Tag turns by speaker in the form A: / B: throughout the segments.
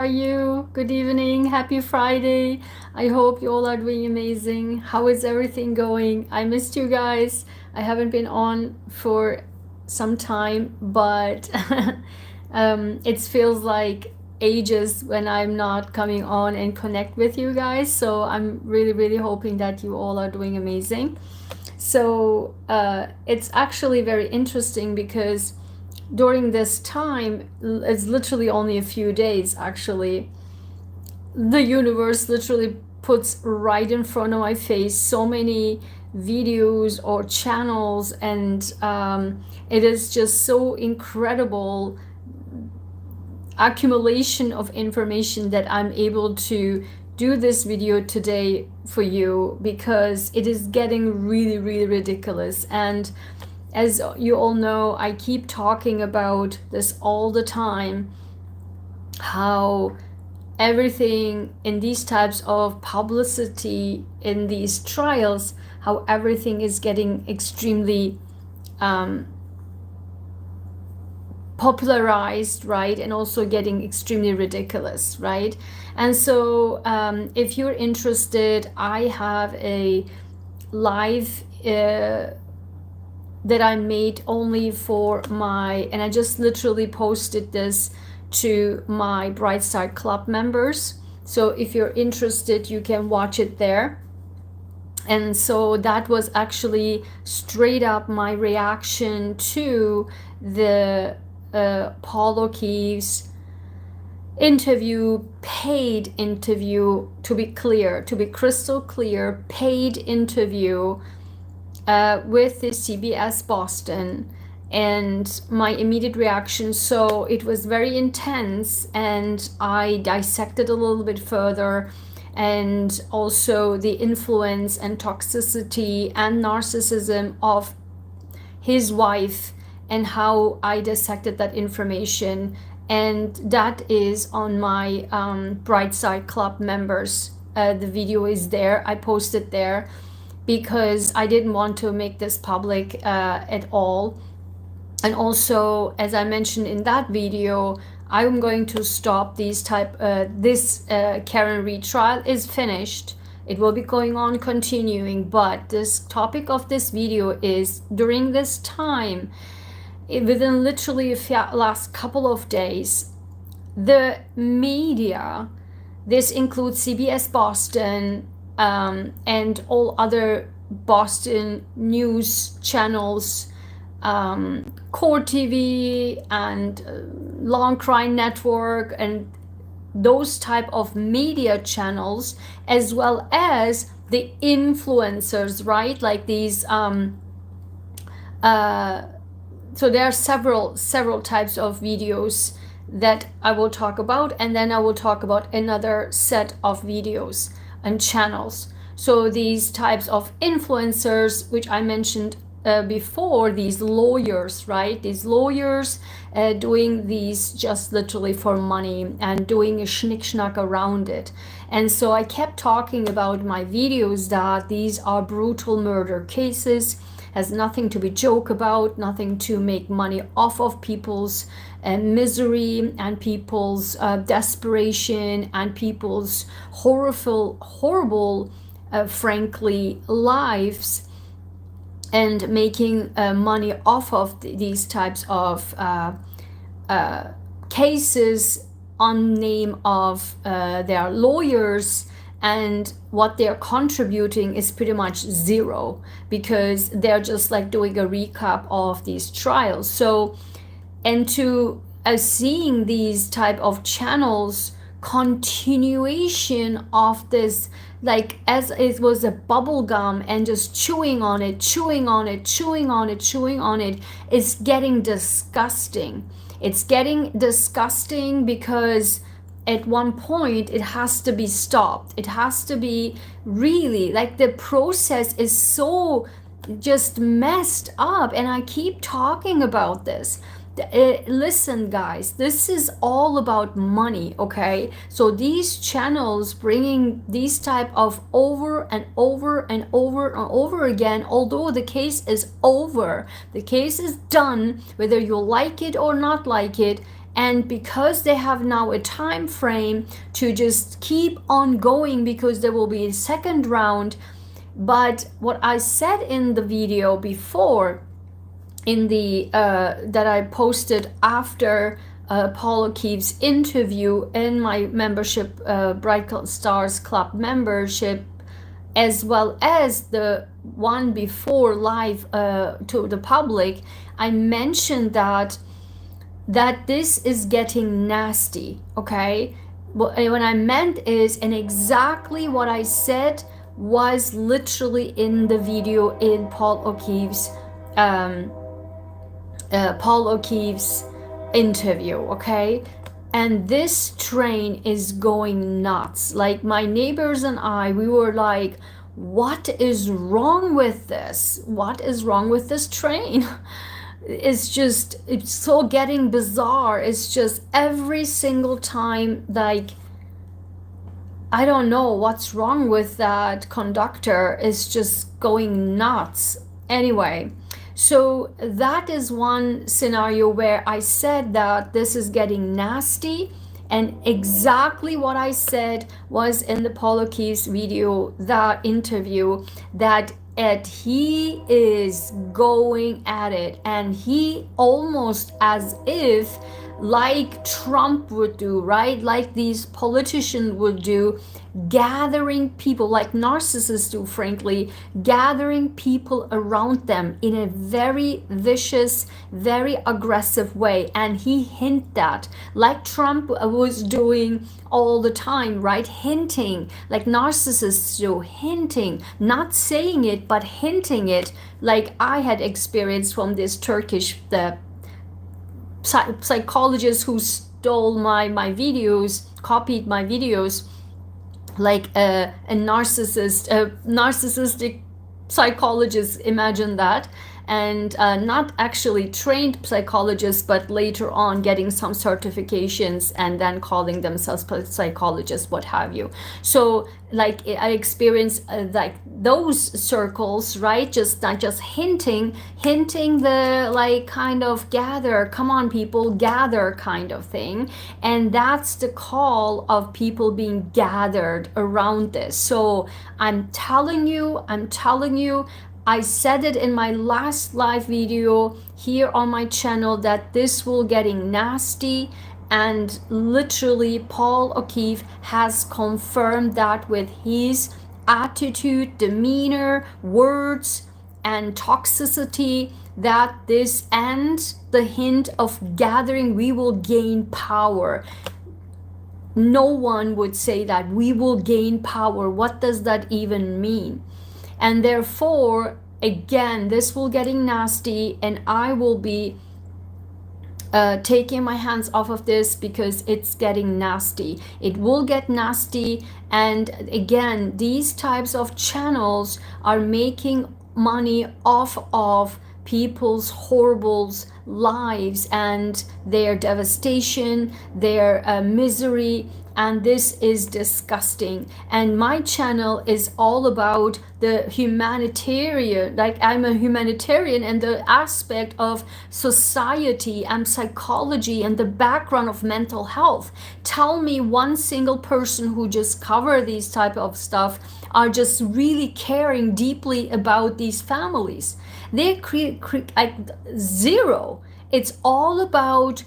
A: Are you? Good evening. Happy Friday. I hope you all are doing amazing. How is everything going? I missed you guys. I haven't been on for some time, but it feels like ages when I'm not coming on and connect with you guys. So I'm really, really hoping that you all are doing amazing. So it's actually very interesting because during this time, it's literally only a few days actually, the universe literally puts right in front of my face so many videos or channels, and it is just so incredible accumulation of information that I'm able to do this video today for you, because it is getting really, really ridiculous. And as you all know, I keep talking about this all the time, how everything in these types of publicity in these trials, how everything is getting extremely popularized, right? And also getting extremely ridiculous, right? And so if you're interested, I have a live that I made only for my, and I just literally posted this to my Bright Side Club members. So if you're interested, you can watch it there. And so that was actually straight up my reaction to the Paul O'Keefe's interview, paid interview, to be clear, to be crystal clear, paid interview with the CBS Boston, and my immediate reaction. So it was very intense, and I dissected a little bit further, and also the influence and toxicity and narcissism of his wife, and how I dissected that information. And that is on my Bright Side Club members. The video is there. I posted there because I didn't want to make this public at all. And also, as I mentioned in that video, I'm going to stop these this Karen Reed trial is finished. It will be going on, continuing, but this topic of this video is during this time, within literally last couple of days, the media, this includes CBS Boston and all other Boston news channels, Core TV and Long Cry Network, and those type of media channels, as well as the influencers, right? Like these so there are several types of videos that I will talk about, and then I will talk about another set of videos and channels. So these types of influencers, which I mentioned before, these lawyers, right? These lawyers doing these just literally for money and doing a schnick schnack around it. And so I kept talking about my videos that these are brutal murder cases, has nothing to be joke about, nothing to make money off of people's misery and people's desperation and people's horrible, frankly, lives, and making money off of these types of cases on name of their lawyers, and what they're contributing is pretty much zero, because they're just like doing a recap of these trials. So, and to seeing these type of channels, continuation of this, like as it was a bubble gum and just chewing on it, is getting disgusting. It's getting disgusting because at one point it has to be stopped. It has to be really, like, the process is so just messed up, and I keep talking about this. Listen guys, this is all about money, okay? So these channels bringing these type of over and over and over again, although the case is over, the case is done, whether you like it or not like it, And because they have now a time frame to just keep on going, because there will be a second round. But what I said in the video before, in the that I posted after Paul O'Keefe's interview in my membership, Bright Stars Club membership, as well as the one before live to the public, I mentioned that this is getting nasty, okay? What I meant is, and exactly what I said was literally in the video in Paul O'Keefe's interview, okay? And this train is going nuts. Like, my neighbors and I, we were like, what is wrong with this? What is wrong with this train? It's so getting bizarre. It's just every single time, like, I don't know what's wrong with that conductor. It's just going nuts. Anyway, so that is one scenario where I said that this is getting nasty, and exactly what I said was in the Paul O'Keefe's video, that interview, that he is going at it, and he almost as if, like Trump would do, right? Like these politicians would do, gathering people, like narcissists do, frankly, gathering people around them in a very vicious, very aggressive way. And he hinted that, like Trump was doing all the time, right? Hinting, like narcissists do, hinting, not saying it, but hinting it, like I had experienced from this Turkish psychologist who stole my videos, copied my videos, like a narcissistic psychologist, imagine that. And not actually trained psychologists, but later on getting some certifications and then calling themselves psychologists, what have you. So like I experienced like those circles, right? Just not just hinting the, like, kind of gather, come on people, gather kind of thing. And that's the call of people being gathered around this. So I'm telling you, I said it in my last live video here on my channel that this will getting nasty, and literally Paul O'Keefe has confirmed that with his attitude, demeanor, words, and toxicity, that this and the hint of gathering, we will gain power. No one would say that we will gain power. What does that even mean? And therefore, again, this will getting nasty, and I will be taking my hands off of this because it's getting nasty. It will get nasty. And again, these types of channels are making money off of people's horrible lives and their devastation, their misery, and this is disgusting. And my channel is all about the humanitarian, like I'm a humanitarian, and the aspect of society and psychology and the background of mental health. Tell me one single person who just cover these type of stuff are just really caring deeply about these families. They create like zero. It's all about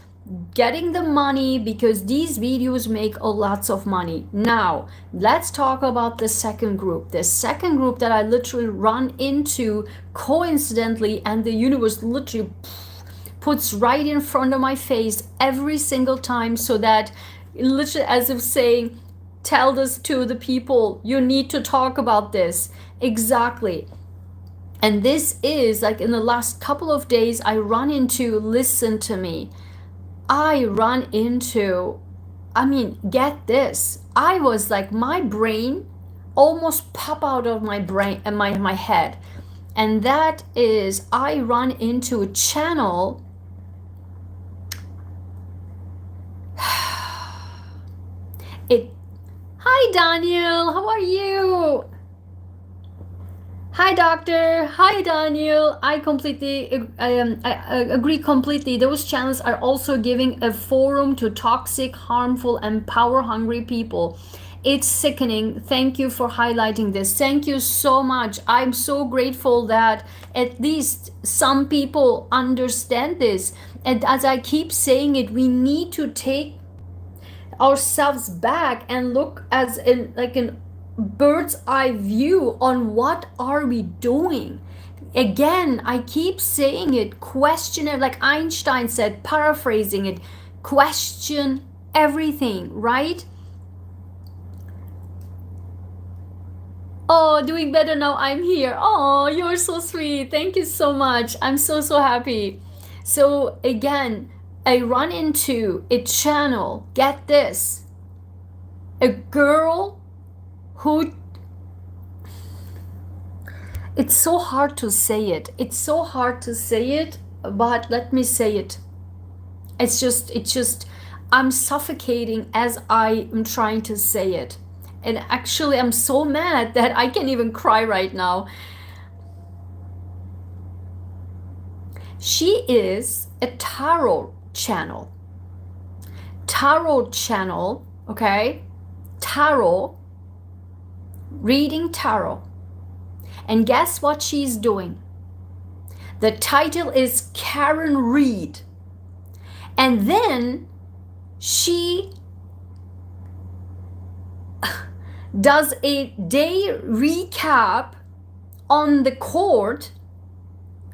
A: getting the money, because these videos make a lots of money. Now let's talk about the second group. The second group that I literally run into coincidentally, and the universe literally puts right in front of my face every single time, so that literally as if saying, tell this to the people, you need to talk about this. Exactly. And this is like in the last couple of days, I run into, listen to me, I run into, I mean, get this, I was like, my brain almost pop out of my brain and my head. And that is, I run into a channel. Hi Daniel, how are you? Hi, doctor. Hi, Daniel. I agree completely. Those channels are also giving a forum to toxic, harmful, and power-hungry people. It's sickening. Thank you for highlighting this. Thank you so much. I'm so grateful that at least some people understand this. And as I keep saying it, we need to take ourselves back and look as in like an bird's eye view on what are we doing. Again, I keep saying it, question it, like Einstein said, paraphrasing it, question everything, right? Oh, doing better now. I'm here. Oh, you're so sweet. Thank you so much. I'm so happy. So again, I run into a channel, get this, a girl who, it's so hard to say it. It's so hard to say it, but let me say it. It's just, I'm suffocating as I am trying to say it. And actually, I'm so mad that I can't even cry right now. She is a tarot channel. Tarot channel, okay? Tarot, reading tarot. And guess what she's doing? The title is Karen Reed. And then she does a day recap on the court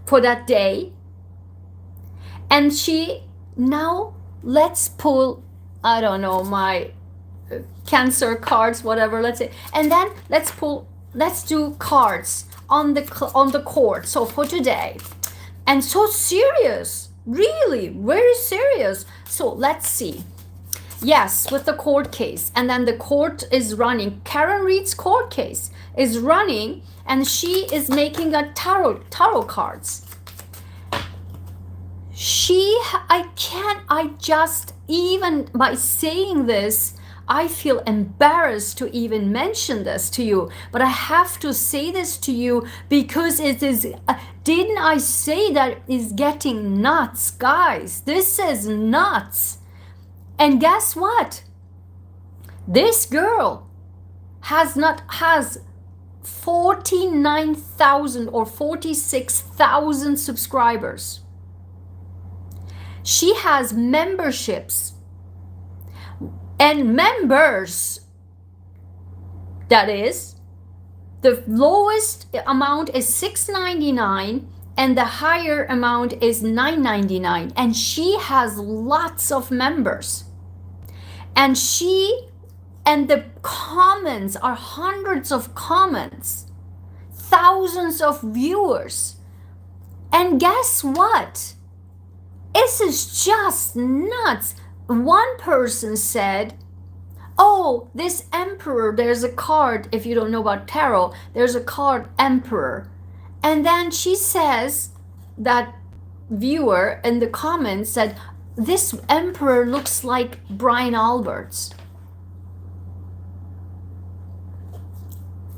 A: for that day. And she, now let's pull, I don't know, my Cancer cards, whatever, let's say. And then let's do cards on the court. So for today. And so serious, really, very serious. So let's see. Yes, with the court case. And then the court is running. Karen Reed's court case is running, and she is making a tarot cards. I just, even by saying this, I feel embarrassed to even mention this to you, but I have to say this to you because it is, didn't I say that is getting nuts, guys? This is nuts. And guess what? This girl has 49,000 or 46,000 subscribers. She has memberships and members. That is, the lowest amount is $6.99 and the higher amount is $9.99. And she has lots of members. And the comments are hundreds of comments, thousands of viewers. And guess what? This is just nuts. One person said, oh, this emperor, there's a card, if you don't know about tarot, there's a card, emperor. And then she says, that viewer in the comments said, this emperor looks like Brian Alberts.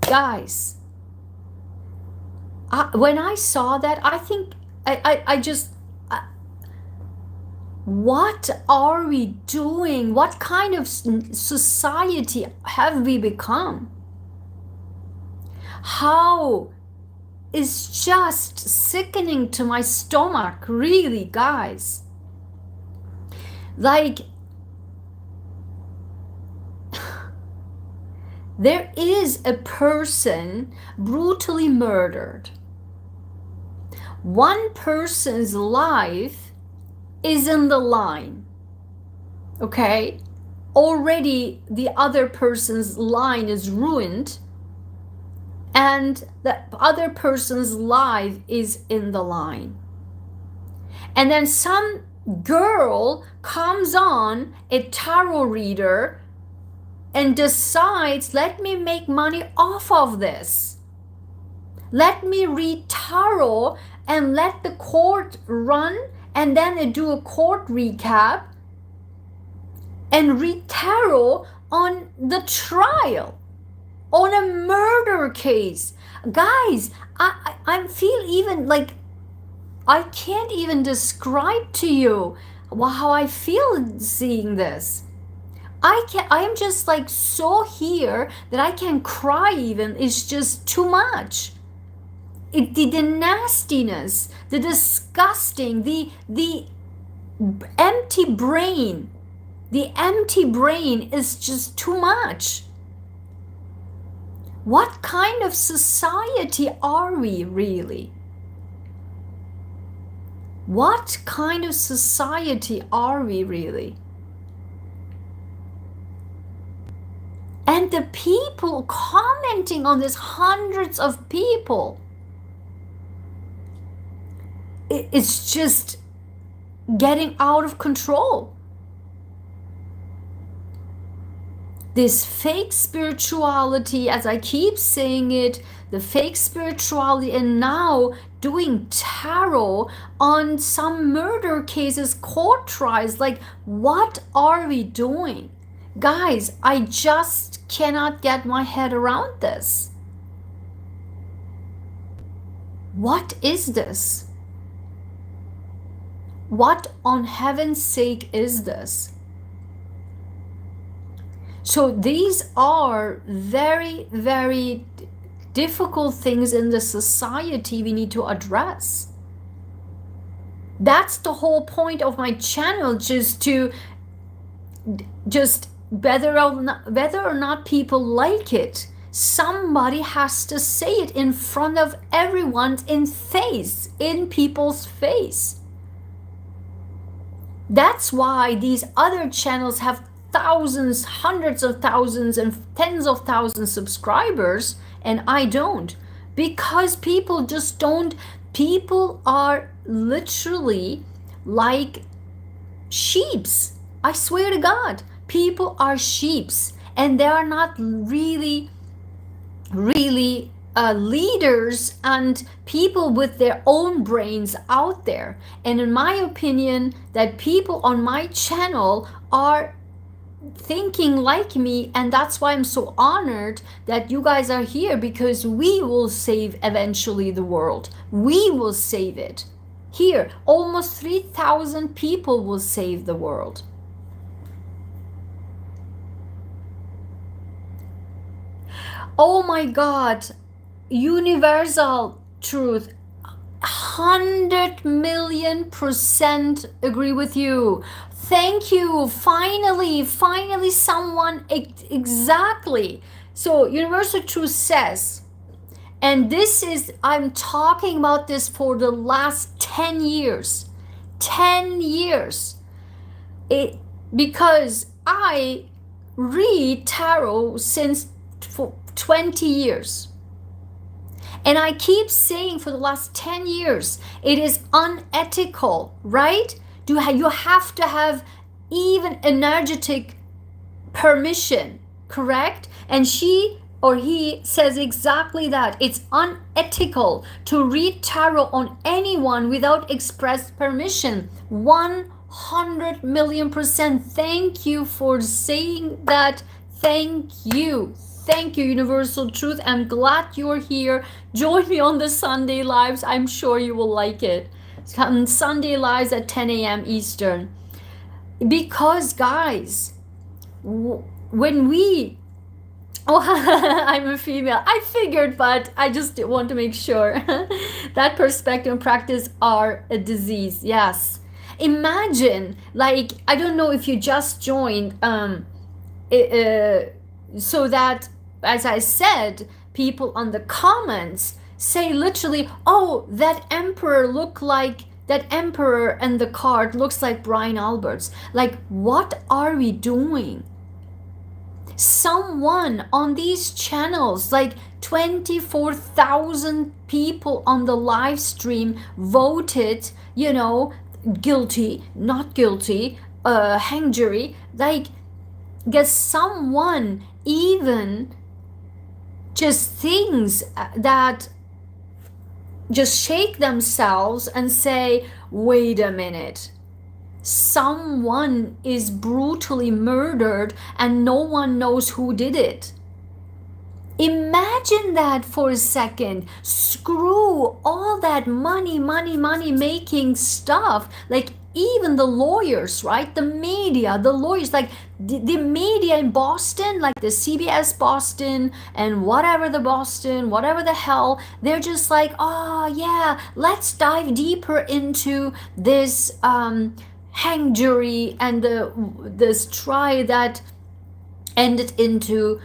A: Guys, when I saw that, I think, I just, what are we doing? What kind of society have we become? How is just sickening to my stomach, really, guys. Like, there is a person brutally murdered. One person's life is in the line, okay? Already the other person's line is ruined, and the other person's life is in the line. And then some girl comes on, a tarot reader, and decides, let me make money off of this. Let me read tarot and let the court run, and then I do a court recap and read tarot on the trial. on a murder case. Guys, I feel even like I can't even describe to you how I feel seeing this. I am just like so here that I can cry even. It's just too much. The nastiness, the disgusting, the empty brain. The empty brain is just too much. What kind of society are we really? What kind of society are we really? And the people commenting on this, hundreds of people, it's just getting out of control. This fake spirituality, as I keep saying it, the fake spirituality, and now doing tarot on some murder cases, court trials. Like, what are we doing? Guys, I just cannot get my head around this. What is this? What on heaven's sake is this? So these are very, very difficult things in the society we need to address. That's the whole point of my channel, whether or not people like it, somebody has to say it in front of everyone, in people's face. That's why these other channels have thousands, hundreds of thousands, and tens of thousands subscribers, and I don't. Because people just don't. People are literally like sheeps. I swear to God, people are sheeps, and they are not really leaders and people with their own brains out there. And in my opinion, that people on my channel are thinking like me, and that's why I'm so honored that you guys are here, because we will save eventually the world. We will save it. Here, almost 3,000 people will save the world. Oh my God, universal truth. 100,000,000% agree with you. Thank you. Finally someone exactly. So universal truth says, and this is, I'm talking about this for the last 10 years. 10 years. Because I read tarot since for 20 years. And I keep saying for the last 10 years, it is unethical, right? You have to have even energetic permission, correct? And she or he says exactly that. It's unethical to read tarot on anyone without express permission. 100,000,000%. Thank you for saying that. Thank you. Thank you, Universal Truth. I'm glad you're here. Join me on the Sunday lives. I'm sure you will like it. On Sunday lives at 10 a.m. Eastern. Because, guys, when we... Oh, I'm a female. I figured, but I just want to make sure. That perspective and practice are a disease. Yes. Imagine, like, I don't know if you just joined, so that, as I said, people on the comments say literally, oh, that emperor and the card looks like Brian Alberts. Like, what are we doing? Someone on these channels, like 24,000 people on the live stream voted, guilty, not guilty, hang jury. Like, guess someone even just thinks that, just shake themselves and say, wait a minute, someone is brutally murdered and no one knows who did it. Imagine that for a second. Screw all that money making stuff. Like even the lawyers, right? The media, the lawyers, like the media in Boston, like the CBS Boston and whatever the hell, they're just like, oh yeah, let's dive deeper into this hang jury and this trial that ended into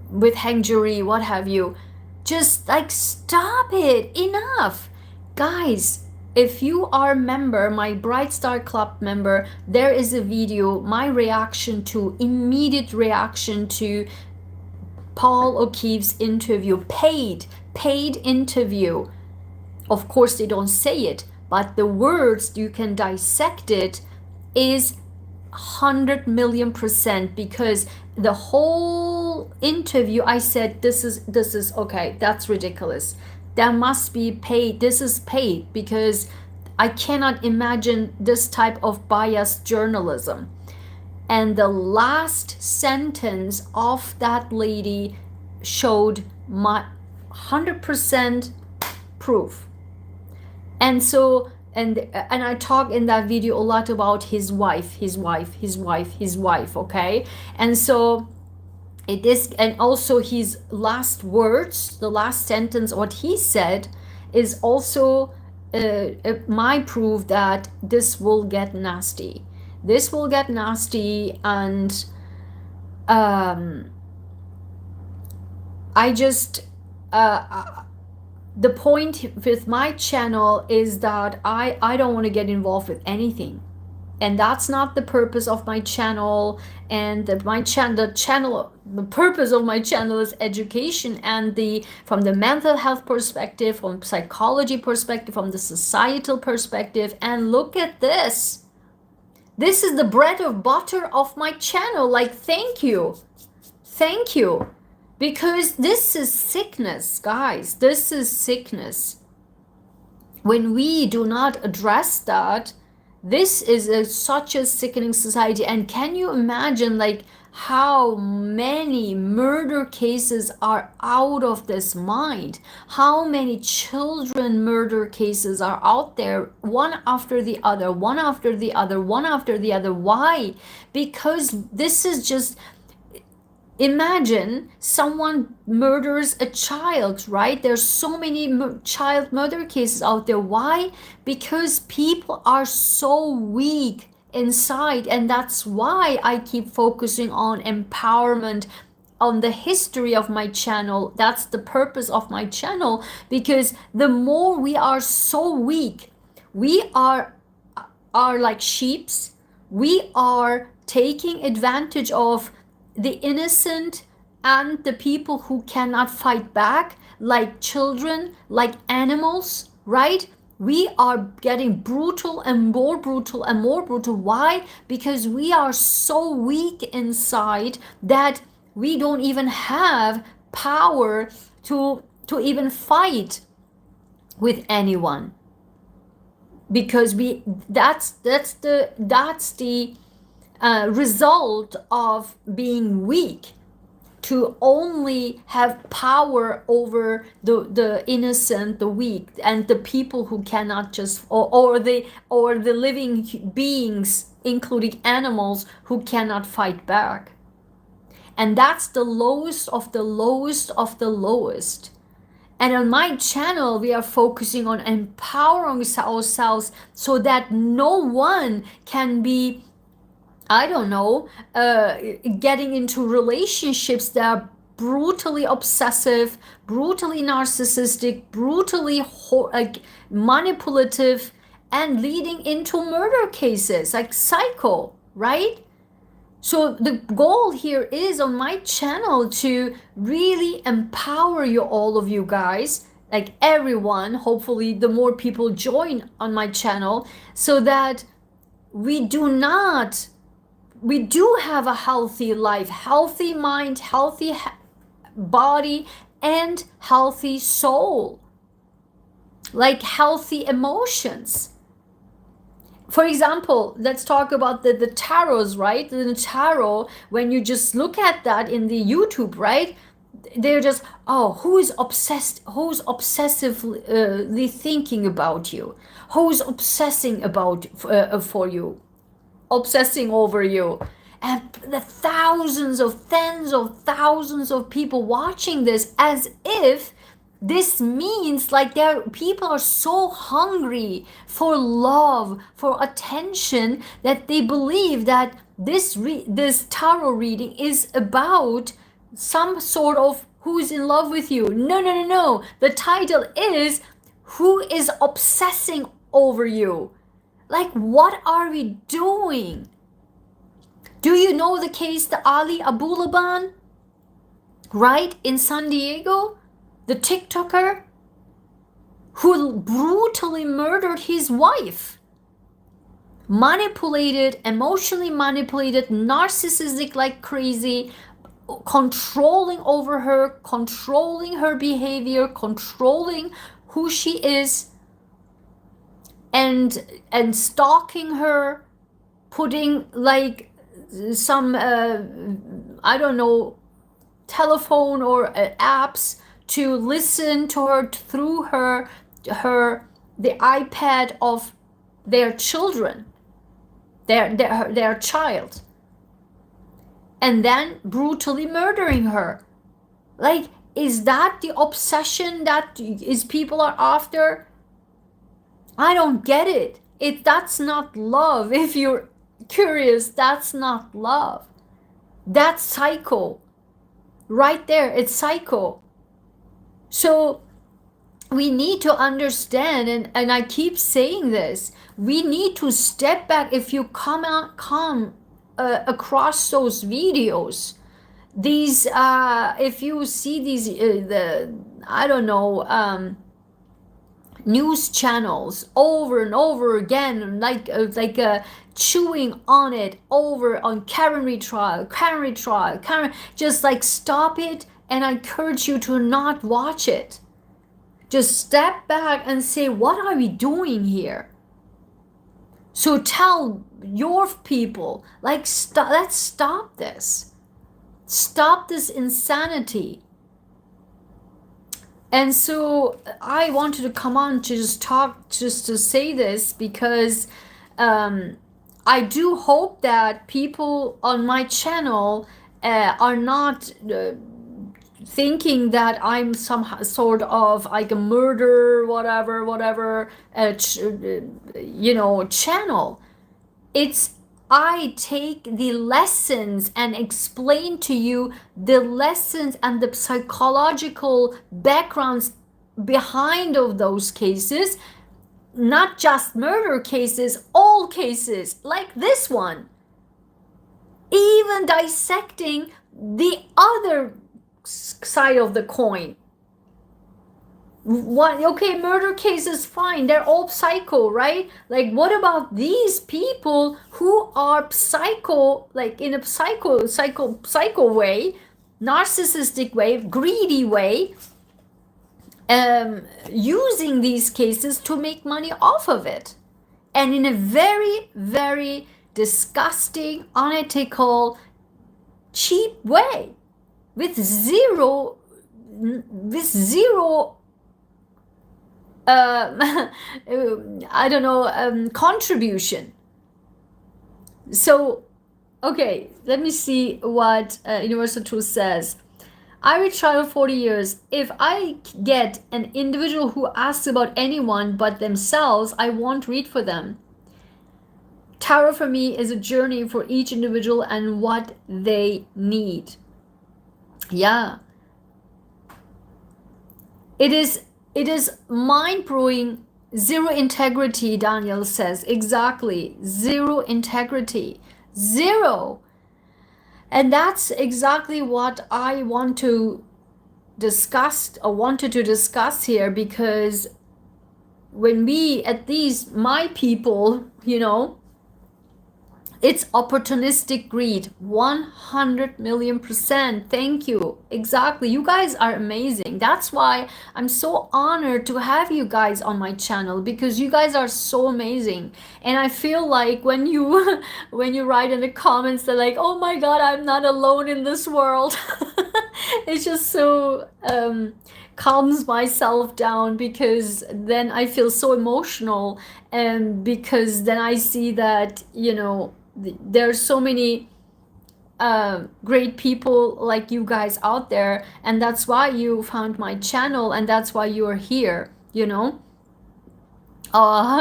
A: with hang jury, what have you. Just like, stop it, enough. Guys, if you are a member, my Bright Star Club member, there is a video, my immediate reaction to Paul O'Keefe's interview, paid interview. Of course they don't say it, but the words, you can dissect it, is 100,000,000%, because the whole interview I said, this is okay, that's ridiculous, that must be paid, this is paid, because I cannot imagine this type of biased journalism. And the last sentence of that lady showed my 100% proof. And so and I talk in that video a lot about his wife, okay? And so it is, and also his last words, the last sentence, what he said, is also my proof that this will get nasty. This will get nasty, and I just the point with my channel is that I don't want to get involved with anything, and that's not the purpose of my channel. And the purpose of my channel is education, and from the mental health perspective, from psychology perspective, from the societal perspective. And look at this. This is the bread and butter of my channel. Like, thank you. Because this is sickness, guys. This is sickness. When we do not address that, this is such a sickening society. And can you imagine, like, how many murder cases are out of this mind? How many children murder cases are out there, one after the other? Why? Because this is just... Imagine someone murders a child, right? There's so many child murder cases out there. Why? Because people are so weak inside, and that's why I keep focusing on empowerment, on the history of my channel. That's the purpose of my channel, because the more we are so weak, we are like sheeps. We are taking advantage of the innocent and the people who cannot fight back, like children, like animals, right? We are getting brutal and more brutal and more brutal. Why? Because we are so weak inside that we don't even have power to even fight with anyone, because that's the result of being weak, to only have power over the innocent, the weak, and the people who cannot just, or the living beings, including animals, who cannot fight back. And that's the lowest of the lowest of the lowest. And on my channel, we are focusing on empowering ourselves so that no one can be, I don't know, getting into relationships that are brutally obsessive, brutally narcissistic, brutally manipulative, and leading into murder cases, like psycho, right? So the goal here is on my channel to really empower you, all of you guys, like everyone. Hopefully the more people join on my channel, so that we do have a healthy life, healthy mind, healthy body, and healthy soul, like healthy emotions. For example, let's talk about the tarots, right? The tarot, when you just look at that in the YouTube, right? they're just, oh, who's obsessively thinking about you, who's obsessing about for you, obsessing over you. And the thousands of tens of thousands of people watching this, as if this means like people are so hungry for love, for attention, that they believe that this tarot reading is about some sort of who's in love with you. No, no, no, no. The title is who is obsessing over you. Like, what are we doing? Do you know the case, the Ali Abulaban, right, in San Diego? The TikToker who brutally murdered his wife. Manipulated, emotionally manipulated, narcissistic like crazy, controlling over her, controlling her behavior, controlling who she is, and stalking her, putting like some I don't know, telephone or apps to listen to her through the iPad of their children, their child, and then brutally murdering her. Like, is that the obsession that is people are after? I don't get it. That's not love. If you're curious, that's not love. That's psycho. Right there, it's psycho. So we need to understand, and I keep saying this, we need to step back. If you come across those videos, these if you see these I don't know, news channels over and over again, like chewing on it over on Karen retrial, just like stop it. And I encourage you to not watch it. Just step back and say, what are we doing here? So tell your people, like, let's stop this. Stop this insanity. And so I wanted to come on to just to say this, because I do hope that people on my channel are not thinking that I'm some sort of like a murder, whatever, channel. It's, I take the lessons and explain to you the lessons and the psychological backgrounds behind of those cases, not just murder cases, all cases like this one, even dissecting the other side of the coin. What? Okay, murder cases, fine, they're all psycho, right? Like, what about these people who are psycho, like in a psycho way, narcissistic way, greedy way, using these cases to make money off of it, and in a very, very disgusting, unethical, cheap way, with zero I don't know, contribution. So, okay, let me see what Universal Truth says. I read tarot 40 years. If I get an individual who asks about anyone but themselves, I won't read for them. Tarot for me is a journey for each individual and what they need. Yeah. It is mind-blowing. Zero integrity, Daniel says. Exactly. Zero integrity. Zero. And that's exactly what I want to discuss, or wanted to discuss here, because when we, at least my people, it's opportunistic greed. 100 million %. Thank you. Exactly. You guys are amazing. That's why I'm so honored to have you guys on my channel, because you guys are so amazing. And I feel like when you when you write in the comments, they're like, oh my God, I'm not alone in this world. It's just so calms myself down, because then I feel so emotional, and because then I see that, you know, there are so many great people like you guys out there, and that's why you found my channel, and that's why you're here, you know.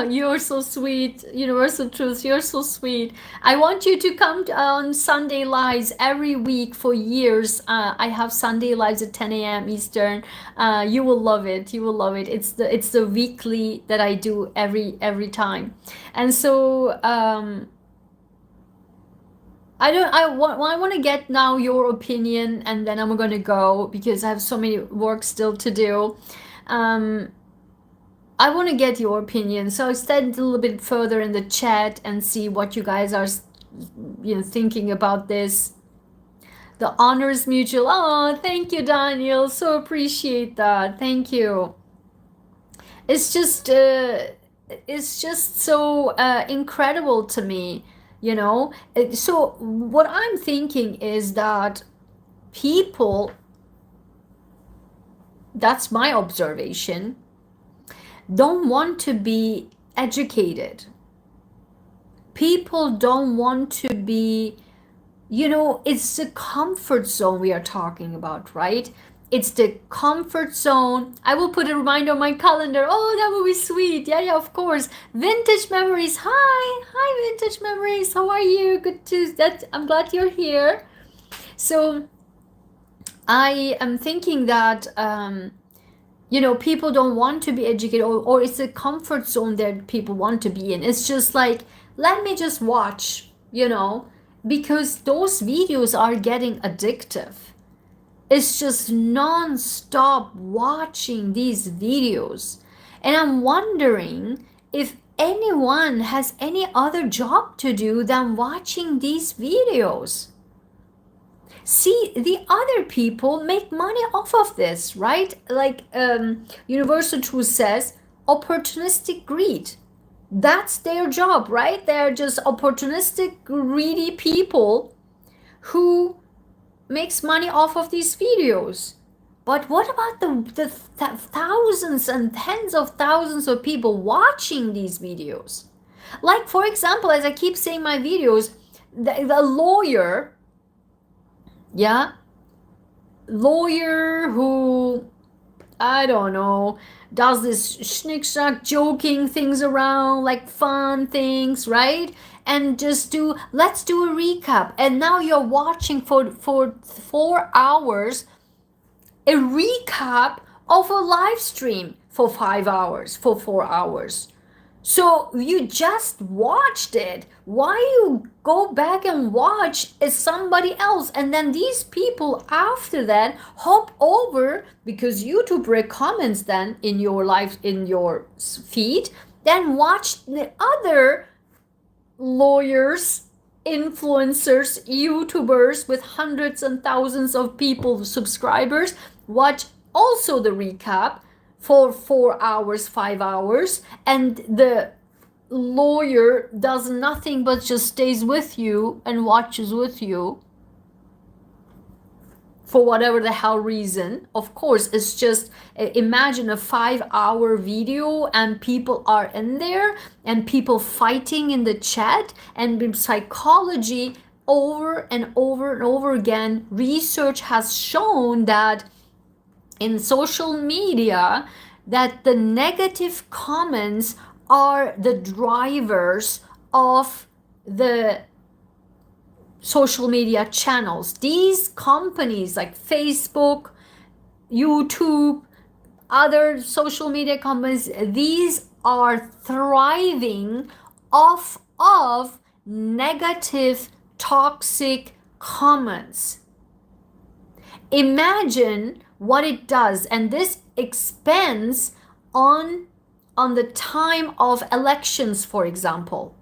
A: You're so sweet. Universal Truth, you're so sweet. I want you to come on Sunday Lives every week for years. I have Sunday Lives at 10 a.m. Eastern. You will love it. You will love it. It's the weekly that I do every time. And so I want to get now your opinion, and then I'm gonna go because I have so many work still to do. I want to get your opinion, so I stand a little bit further in the chat and see what you guys are, thinking about this. The honors mutual. Oh, thank you, Daniel. So appreciate that. Thank you. It's just so incredible to me, you know. So what I'm thinking is that people, that's my observation, don't want to be educated. People don't want to be, it's the comfort zone we are talking about, right? It's the comfort zone. I will put a reminder on my calendar. Oh, that would be sweet. Yeah, of course. Vintage Memories. Hi, Vintage Memories. How are you? Good to that. I'm glad you're here. So I am thinking that people don't want to be educated, or it's a comfort zone that people want to be in. It's just like, let me just watch, because those videos are getting addictive. It's just non-stop watching these videos. And I'm wondering if anyone has any other job to do than watching these videos. See, the other people make money off of this, right? Like Universal Truth says, opportunistic greed. That's their job, right? They're just opportunistic, greedy people who makes money off of these videos. But what about the thousands and tens of thousands of people watching these videos? Like, for example, as I keep saying in my videos, the lawyer, lawyer who, I don't know, does this schnick schnack joking things around, like fun things, right? And just let's do a recap. And now you're watching for 4 hours a recap of a live stream for 5 hours, for 4 hours. So you just watched it. Why you go back and watch somebody else? And then these people after that hop over, because YouTube recommends then in your life, in your feed, then watch the other lawyers, influencers, YouTubers with hundreds and thousands of people, subscribers, watch also the recap for 4 hours, 5 hours, and the lawyer does nothing but just stays with you and watches with you for whatever the hell reason. Of course, it's just, imagine a 5-hour video and people are in there and people fighting in the chat, and in psychology, over and over and over again, research has shown that in social media, that the negative comments are the drivers of the social media channels. These companies like Facebook, YouTube, other social media companies, these are thriving off of negative, toxic comments. Imagine what it does, and this expands on the time of elections, for example,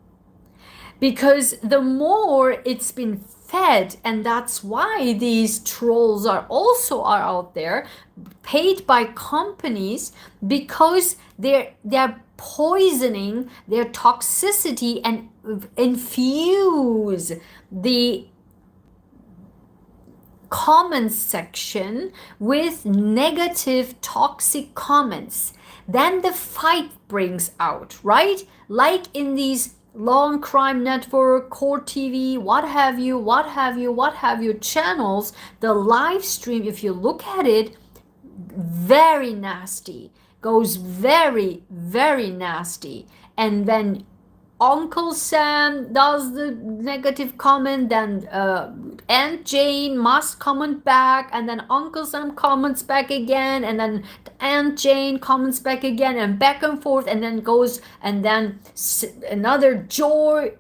A: because the more it's been fed, and that's why these trolls are out there, paid by companies, because they're poisoning their toxicity and infuse the comment section with negative, toxic comments, then the fight brings out, right? Like in these long crime network, court TV, what have you channels, the live stream, if you look at it, very nasty, goes very, very nasty. And then Uncle Sam does the negative comment, then Aunt Jane must comment back, and then Uncle Sam comments back again, and then Aunt Jane comments back again, and back and forth, and then goes, and then another Joy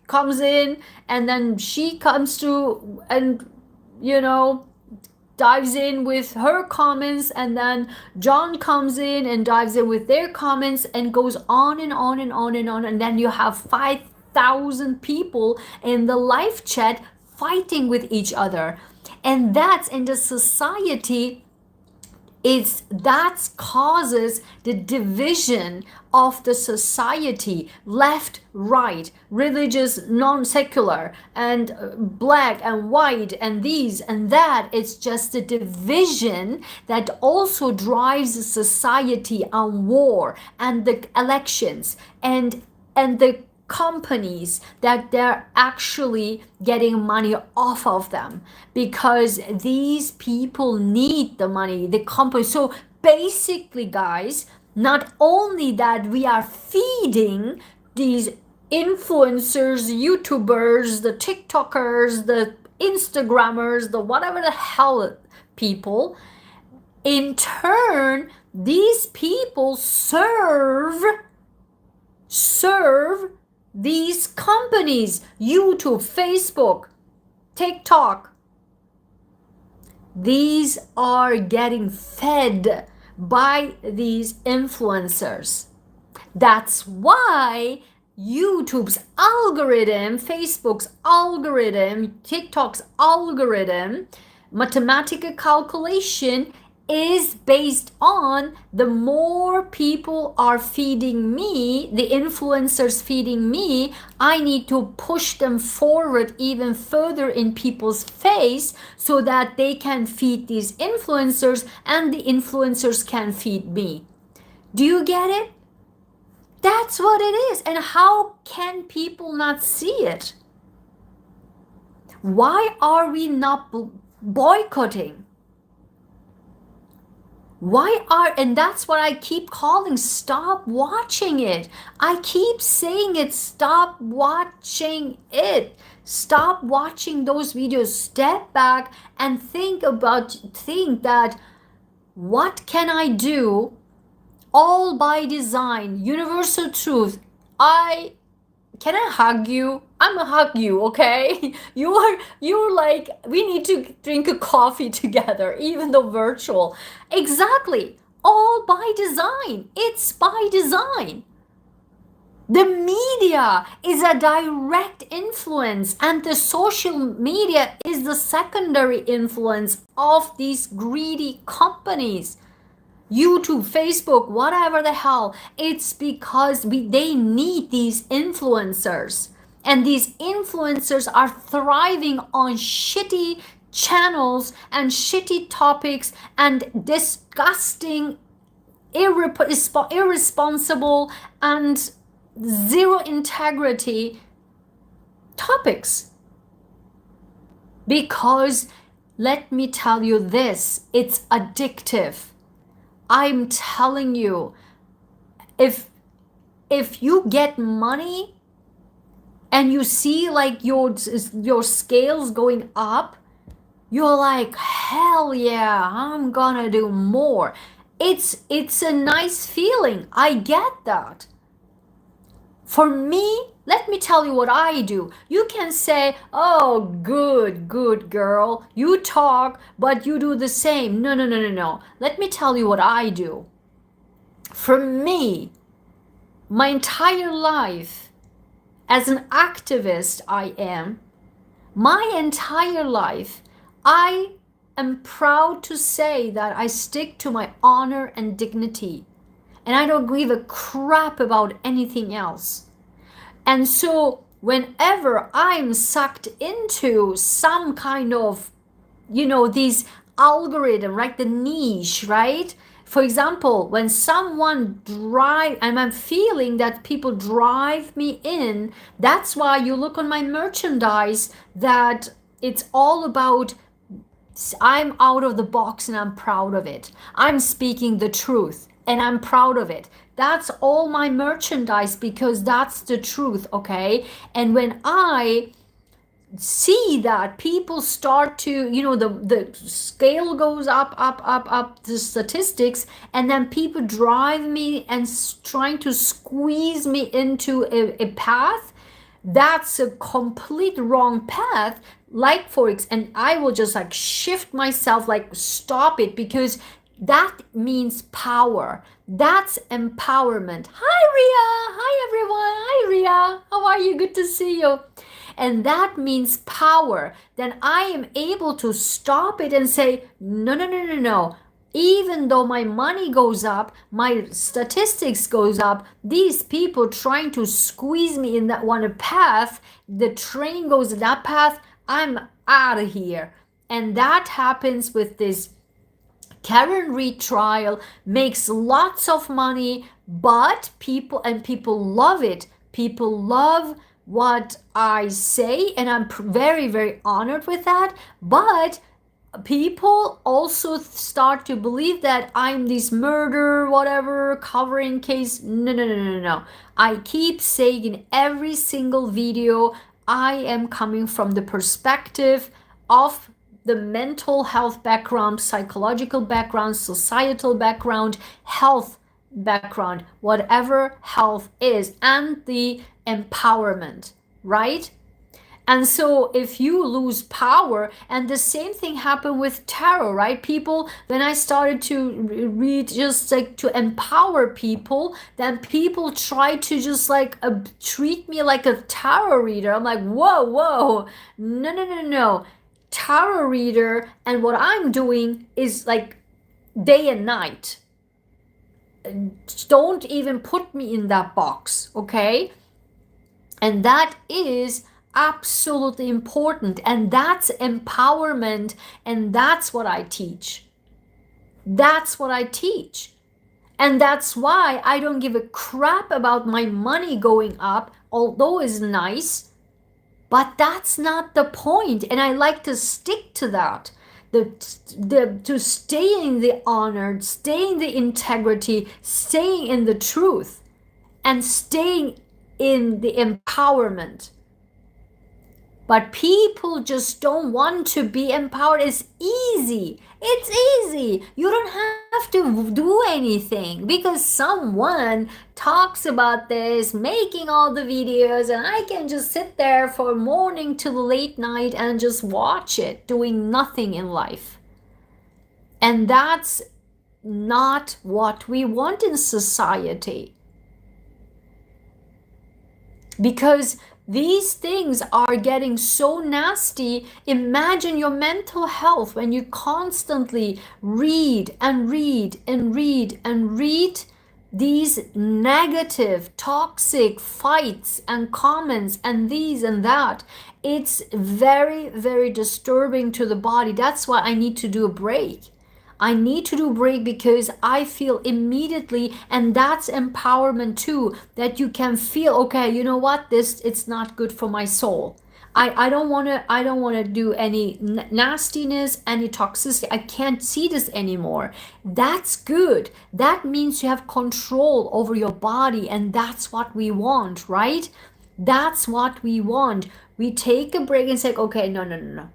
A: comes in, and then she comes to, and dives in with her comments, and then John comes in and dives in with their comments, and goes on and on and on and on, and then you have 5,000 people in the live chat fighting with each other. And that's in the society, that causes the division of the society, left, right, religious, non-secular, and black and white, and these and that. It's just a division that also drives the society on war and the elections and the companies that they're actually getting money off of them, because these people need the money, the company. So basically, guys, not only that we are feeding these influencers, YouTubers, the TikTokers, the Instagrammers, the whatever the hell people, in turn, these people serve these companies, YouTube, Facebook, TikTok. These are getting fed by these influencers. That's why YouTube's algorithm, Facebook's algorithm, TikTok's algorithm, mathematical calculation is based on the more people are feeding me, the influencers feeding me, I need to push them forward even further in people's face so that they can feed these influencers and the influencers can feed me. Do you get it? That's what it is. And how can people not see it? Why are we not boycotting? And that's what I keep calling, stop watching it. I keep saying it, stop watching it. Stop watching those videos. Step back and think that, what can I do? All by design, universal truth. Can I hug you? I'm gonna hug you, okay? You're like, we need to drink a coffee together, even though virtual. Exactly. All by design. It's by design. The media is a direct influence, and the social media is the secondary influence of these greedy companies. YouTube, Facebook, whatever the hell, it's because they need these influencers. And these influencers are thriving on shitty channels and shitty topics and disgusting, irresponsible, and zero integrity topics. Because, let me tell you this, it's addictive. I'm telling you, if you get money and you see like your scales going up, you're like, hell yeah, I'm gonna do more. It's a nice feeling. I get that. For me, let me tell you what I do. You can say, oh, good girl. You talk, but you do the same. No. Let me tell you what I do. For me, my entire life, as an activist my entire life, I am proud to say that I stick to my honor and dignity. And I don't give a crap about anything else. And so whenever I'm sucked into some kind of these algorithm, right? The niche, right? For example, when someone drive, and I'm feeling that people drive me in, that's why you look on my merchandise that it's all about I'm out of the box and I'm proud of it. I'm speaking the truth and I'm proud of it. That's all my merchandise because that's the truth, okay? And when I see that people start to, the scale goes up, the statistics, and then people drive me and trying to squeeze me into a path that's a complete wrong path, like and I will just like shift myself, like stop it, because that means power. That's empowerment. Hi Ria, hi everyone, hi Ria, how are you? Good to see you. And that means power. Then I am able to stop it and say, no, no, no, no, no. Even though my money goes up, my statistics goes up, these people trying to squeeze me in that one path, the train goes that path, I'm out of here. And that happens with this Karen Reed trial, makes lots of money, but people love it. People love what I say, and I'm very, very honored with that. But people also start to believe that I'm this murder, whatever, covering case. No, no, no, no, no. I keep saying in every single video, I am coming from the perspective of the mental health background, psychological background, societal background, health background, whatever health is, and the empowerment, right? And so if you lose power, and the same thing happened with tarot, right? People, when I started to read just like to empower people, then people try to just like treat me like a tarot reader. I'm like, whoa, whoa, no, no, no, no. Tarot reader, and what I'm doing is like day and night. Don't even put me in that box, okay? And that is absolutely important, and that's empowerment, and that's what I teach. That's what I teach. And that's why I don't give a crap about my money going up, although it's nice, but that's not the point, and I like to stick to that. To stay in the honor, stay in the integrity, staying in the truth, and staying in the empowerment. But people just don't want to be empowered. It's easy. It's easy. You don't have to do anything because someone talks about this, making all the videos, and I can just sit there from morning till late night and just watch it, doing nothing in life. And that's not what we want in society. Because these things are getting so nasty. Imagine your mental health when you constantly read and read and read and read these negative, toxic fights and comments and these and that. It's very, very disturbing to the body. That's why I need to do a break. I need to do a break because I feel immediately, and that's empowerment too, that you can feel, okay, you know what, it's not good for my soul. I don't want to do any nastiness, any toxicity. I can't see this anymore. That's good. That means you have control over your body, and that's what we want, right? That's what we want. We take a break and say, okay, no, no, no, no.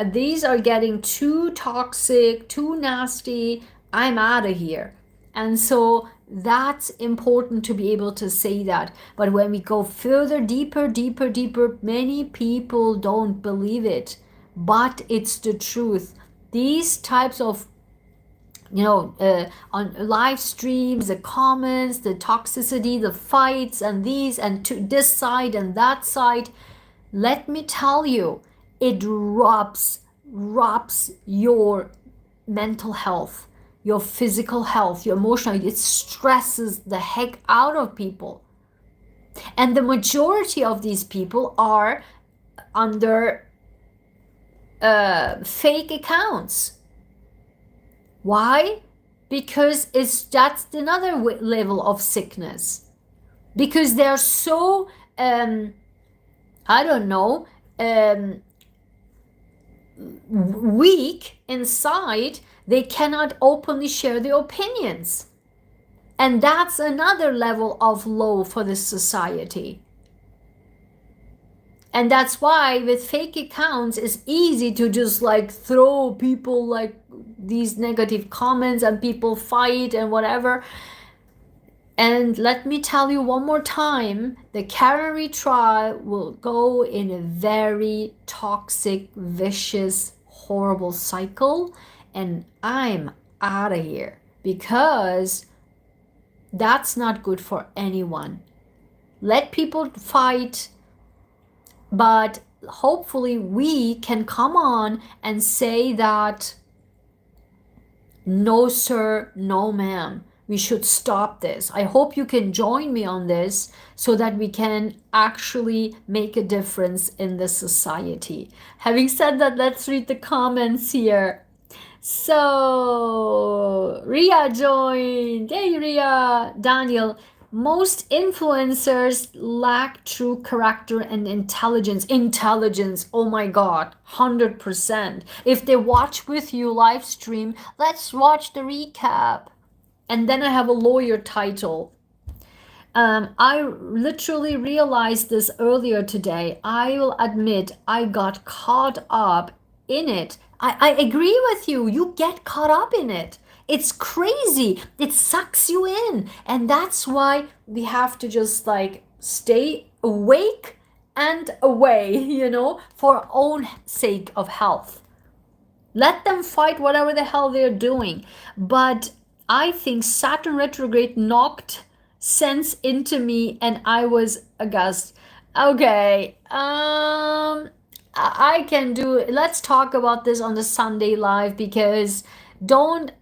A: These are getting too toxic, too nasty. I'm out of here. And so that's important to be able to say that. But when we go further, deeper, deeper, deeper, many people don't believe it. But it's the truth. These types of on live streams, the comments, the toxicity, the fights, and these, and to this side and that side, let me tell you, it robs your mental health, your physical health, your emotional. It stresses the heck out of people. And the majority of these people are under fake accounts. Why? Because that's another level of sickness. Because they're so I don't know, weak inside, they cannot openly share their opinions. And that's another level of low for this society. And that's why with fake accounts, it's easy to just like throw people like these negative comments and people fight and whatever. And let me tell you one more time, the Karen tribe will go in a very toxic, vicious, horrible cycle. And I'm out of here because that's not good for anyone. Let people fight, but hopefully we can come on and say that, no sir, no ma'am, we should stop this. I hope you can join me on this so that we can actually make a difference in the society. Having said that, let's read the comments here. So Ria joined. Hey Ria. Daniel, most influencers lack true character and intelligence. Oh my god, 100%. If they watch with you live stream, let's watch the recap. And then I have a lawyer title. I literally realized this earlier today. I will admit I got caught up in it. I agree with you. You get caught up in it. It's crazy. It sucks you in. And that's why we have to just like stay awake and away, you know, for our own sake of health. Let them fight whatever the hell they're doing. But I think Saturn retrograde knocked sense into me and I was aghast. Okay, I can do it. Let's talk about this on the Sunday live because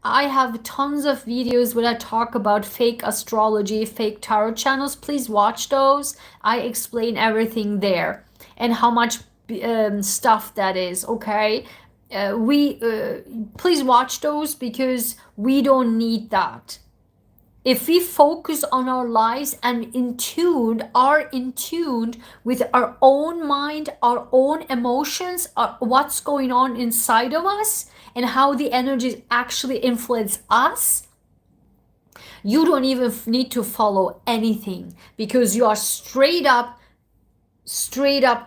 A: I have tons of videos where I talk about fake astrology, fake tarot channels. Please watch those. I explain everything there and how much stuff that is, okay? Please watch those because we don't need that. If we focus on our lives and are in tune with our own mind, our own emotions, what's going on inside of us and how the energies actually influence us, you don't even need to follow anything because you are straight up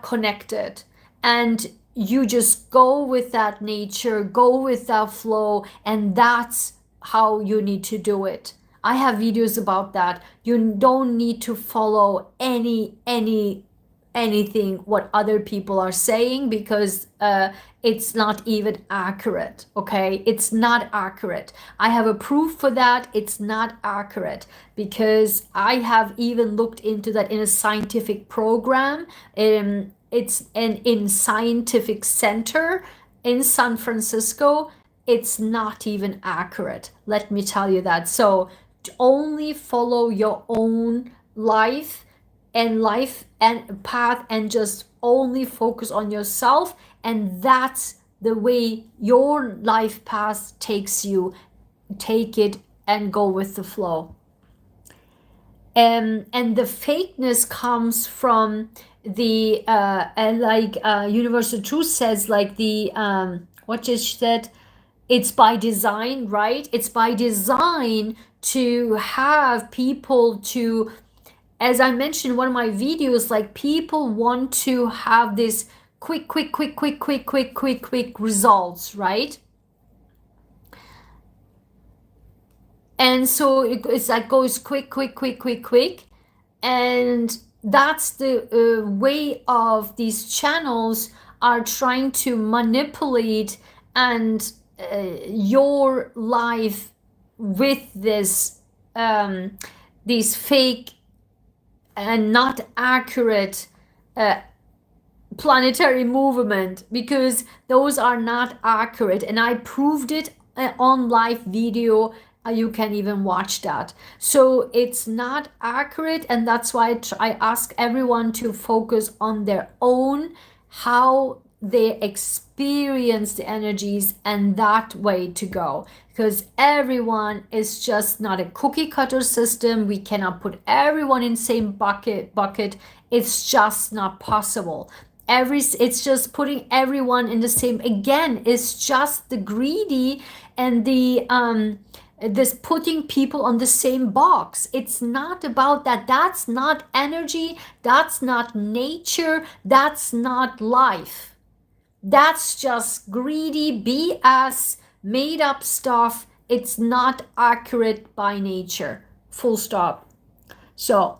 A: connected, and you just go with that nature, go with that flow, and that's how you need to do it. I have videos about that. You don't need to follow anything what other people are saying because it's not even accurate, okay? It's not accurate. I have a proof for that. It's not accurate because I have even looked into that in a scientific program. It's in scientific center in San Francisco. It's not even accurate. Let me tell you that. So only follow your own life and path and just only focus on yourself, and that's the way your life path takes you. Take it and go with the flow. And the fakeness comes from the Universal Truth says, like the what just said, it's by design, right? It's by design to have people to, as I mentioned in one of my videos, like people want to have this quick results, right? And so it's like goes quick, and that's the way of these channels are trying to manipulate and your life with this these fake and not accurate planetary movement, because those are not accurate, and I proved it on live video. You can even watch that. So it's not accurate, and that's why I ask everyone to focus on their own, how they experience the energies and that way to go, because everyone is just not a cookie cutter system. We cannot put everyone in the same bucket. It's just not possible. It's just putting everyone in the same, again, it's just the greedy and the this putting people on the same box. It's not about that. That's not energy. That's not nature. That's not life. That's just greedy BS, made up stuff. It's not accurate by nature. Full stop. So,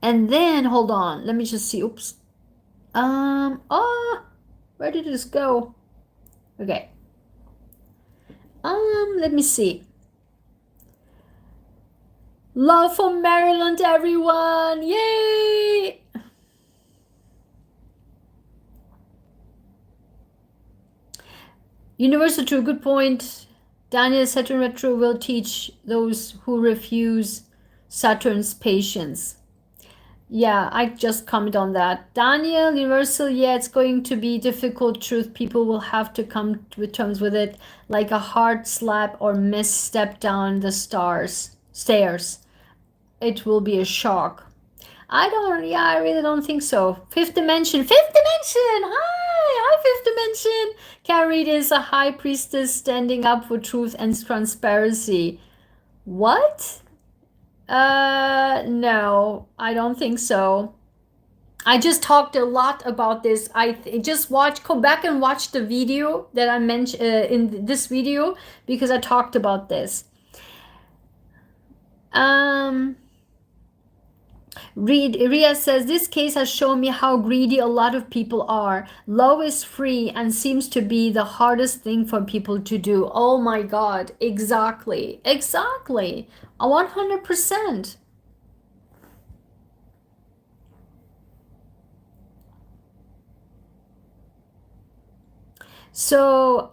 A: and then hold on. Let me just see. Oops. Where did this go? Okay. Let me see. Love from Maryland, everyone. Yay! Universal True, good point. Daniel, Saturn retro will teach those who refuse Saturn's patience. Yeah, I just comment on that. Daniel, Universal, yeah, it's going to be difficult truth. People will have to come to terms with it, like a hard slap or misstep down the stairs. It will be a shock. I really don't think so. Fifth dimension. Hi, fifth dimension. Carried is a high priestess standing up for truth and transparency. What? No, I don't think so. I just talked a lot about this. Go back and watch the video that I mentioned in this video, because I talked about this. Ria says, this case has shown me how greedy a lot of people are. Love is free and seems to be the hardest thing for people to do. Oh my God, exactly. 100%. So,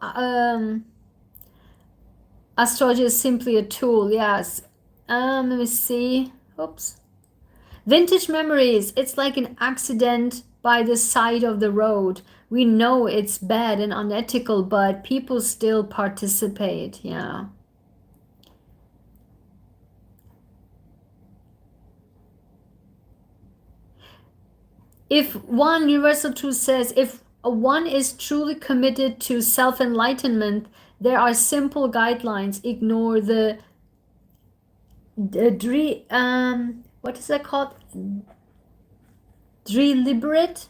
A: astrology is simply a tool, yes. Let me see. Oops. Vintage memories. It's like an accident by the side of the road. We know it's bad and unethical, but people still participate. Yeah. If one, Universal Truth says, if one is truly committed to self-enlightenment, there are simple guidelines. Ignore the what is that called? Deliberate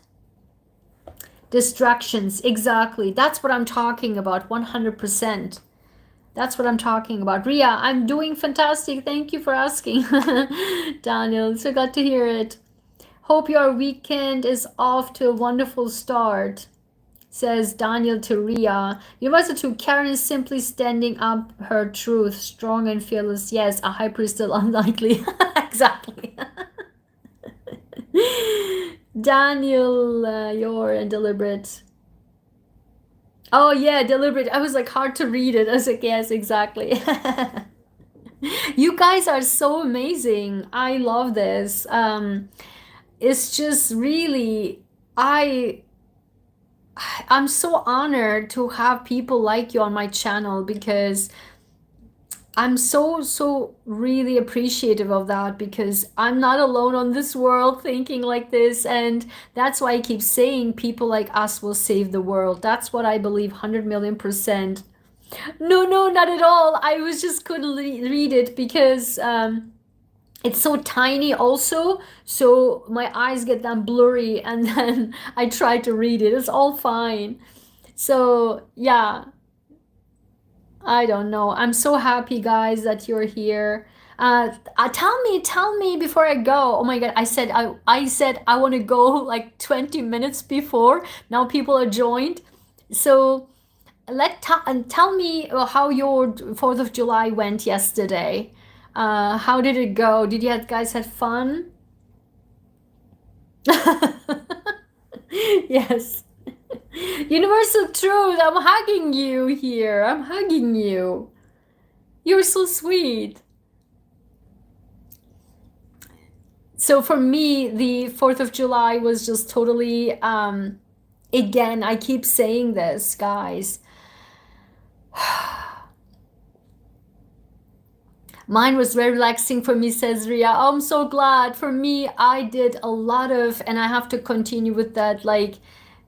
A: distractions. Exactly. That's what I'm talking about. 100%. That's what I'm talking about. Ria, I'm doing fantastic. Thank you for asking. Daniel, so glad to hear it. Hope your weekend is off to a wonderful start, says Daniel to Ria. Universal to Karen is simply standing up her truth, strong and fearless. Yes, a high priest still unlikely. Exactly. Daniel, you're deliberate. Oh yeah, deliberate. I was like, hard to read it. I was like, yes, exactly. You guys are so amazing. I love this. It's just really, I'm so honored to have people like you on my channel, because I'm so really appreciative of that, because I'm not alone on this world thinking like this. And that's why I keep saying people like us will save the world. That's what I believe 100,000,000%. No, not at all. I was just couldn't read it because it's so tiny also, so my eyes get then blurry, and then I try to read it. It's all fine. So yeah, I don't know. I'm so happy, guys, that you're here. Tell me before I go. Oh my God, I said I want to go like 20 minutes before. Now people are joined. So tell me how your 4th of July went yesterday. How did it go? Did you guys have fun? Yes. Universal truth. I'm hugging you here. I'm hugging you. You're so sweet. So for me, the 4th of July was just totally Again, I keep saying this, guys. Mine was very relaxing for me, says Ria. Oh, I'm so glad. For me, I did a lot of, and I have to continue with that, like,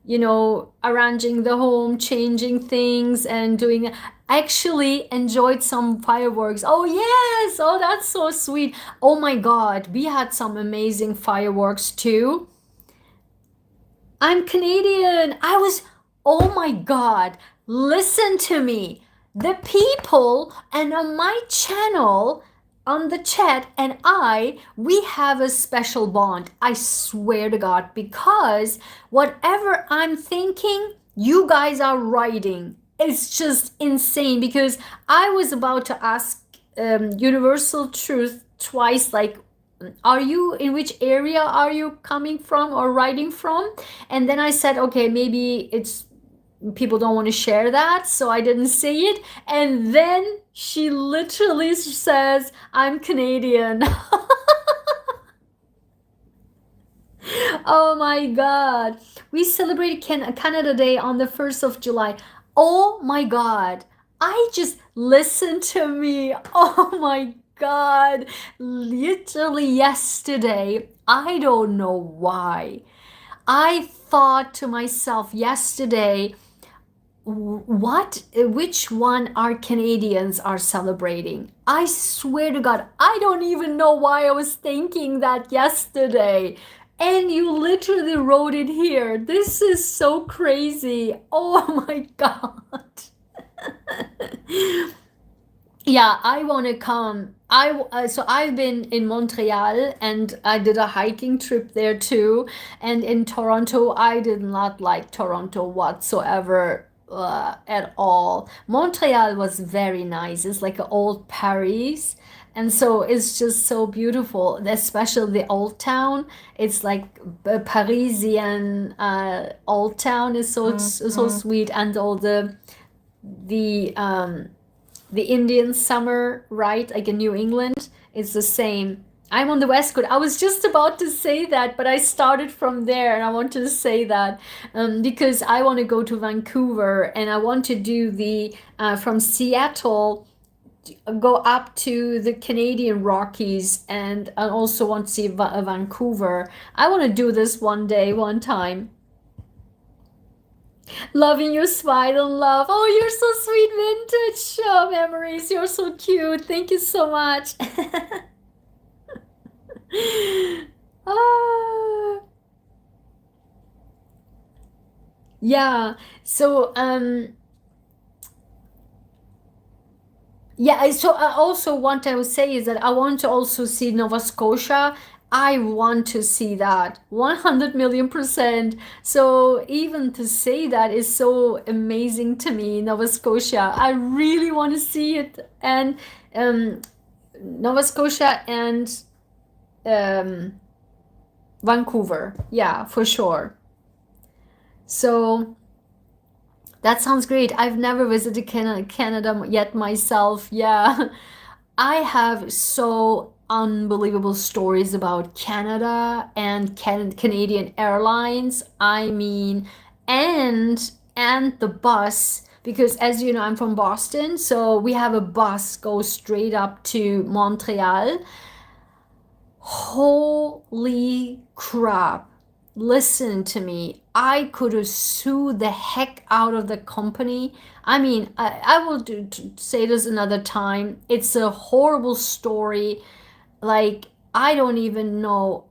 A: arranging the home, changing things, and doing. I actually enjoyed some fireworks. Oh, yes. Oh, that's so sweet. Oh, my God. We had some amazing fireworks too. I'm Canadian. Oh my God, listen to me. The people and on my channel, on the chat, and we have a special bond. I swear to God, because whatever I'm thinking, you guys are writing. It's just insane because I was about to ask Universal Truth twice, like, are you in which area are you coming from or writing from? And then I said, okay, maybe it's people don't want to share that, so I didn't say it. And then she literally says, I'm Canadian. Oh my God. We celebrated Canada Day on the 1st of July. Oh my God. I just listen to me. Oh my God. Literally yesterday, I don't know why. I thought to myself yesterday, which one are Canadians are celebrating? I swear to God, I don't even know why I was thinking that yesterday. And you literally wrote it here. This is so crazy. Oh my God. Yeah, I want to come. So I've been in Montreal and I did a hiking trip there too. And in Toronto, I did not like Toronto whatsoever at all. Montreal was very nice. It's like an old Paris. And so it's just so beautiful, especially the old town. It's like a Parisian old town is so sweet, and all the Indian summer, right? Like in New England, it's the same. I'm on the West Coast. I was just about to say that, but I started from there and I want to say that because I want to go to Vancouver and I want to do from Seattle, go up to the Canadian Rockies, and I also want to see Vancouver. I want to do this one day, one time. Loving your smile and love. Oh, you're so sweet, vintage memories. You're so cute. Thank you so much. Ah, yeah. So yeah, so I also what I would say is that I want to also see Nova Scotia. I want to see that 100 million percent. So even to say that is so amazing to me, Nova Scotia. I really want to see it. And Nova Scotia and Vancouver. Yeah, for sure. So that sounds great. I've never visited Canada yet myself. Yeah. I have so unbelievable stories about Canada and Canadian Airlines. I mean, and the bus, because as you know, I'm from Boston, so we have a bus go straight up to Montreal. Holy crap. Listen to me. I could have sued the heck out of the company. I mean, I will say this another time. It's a horrible story. Like, I don't even know.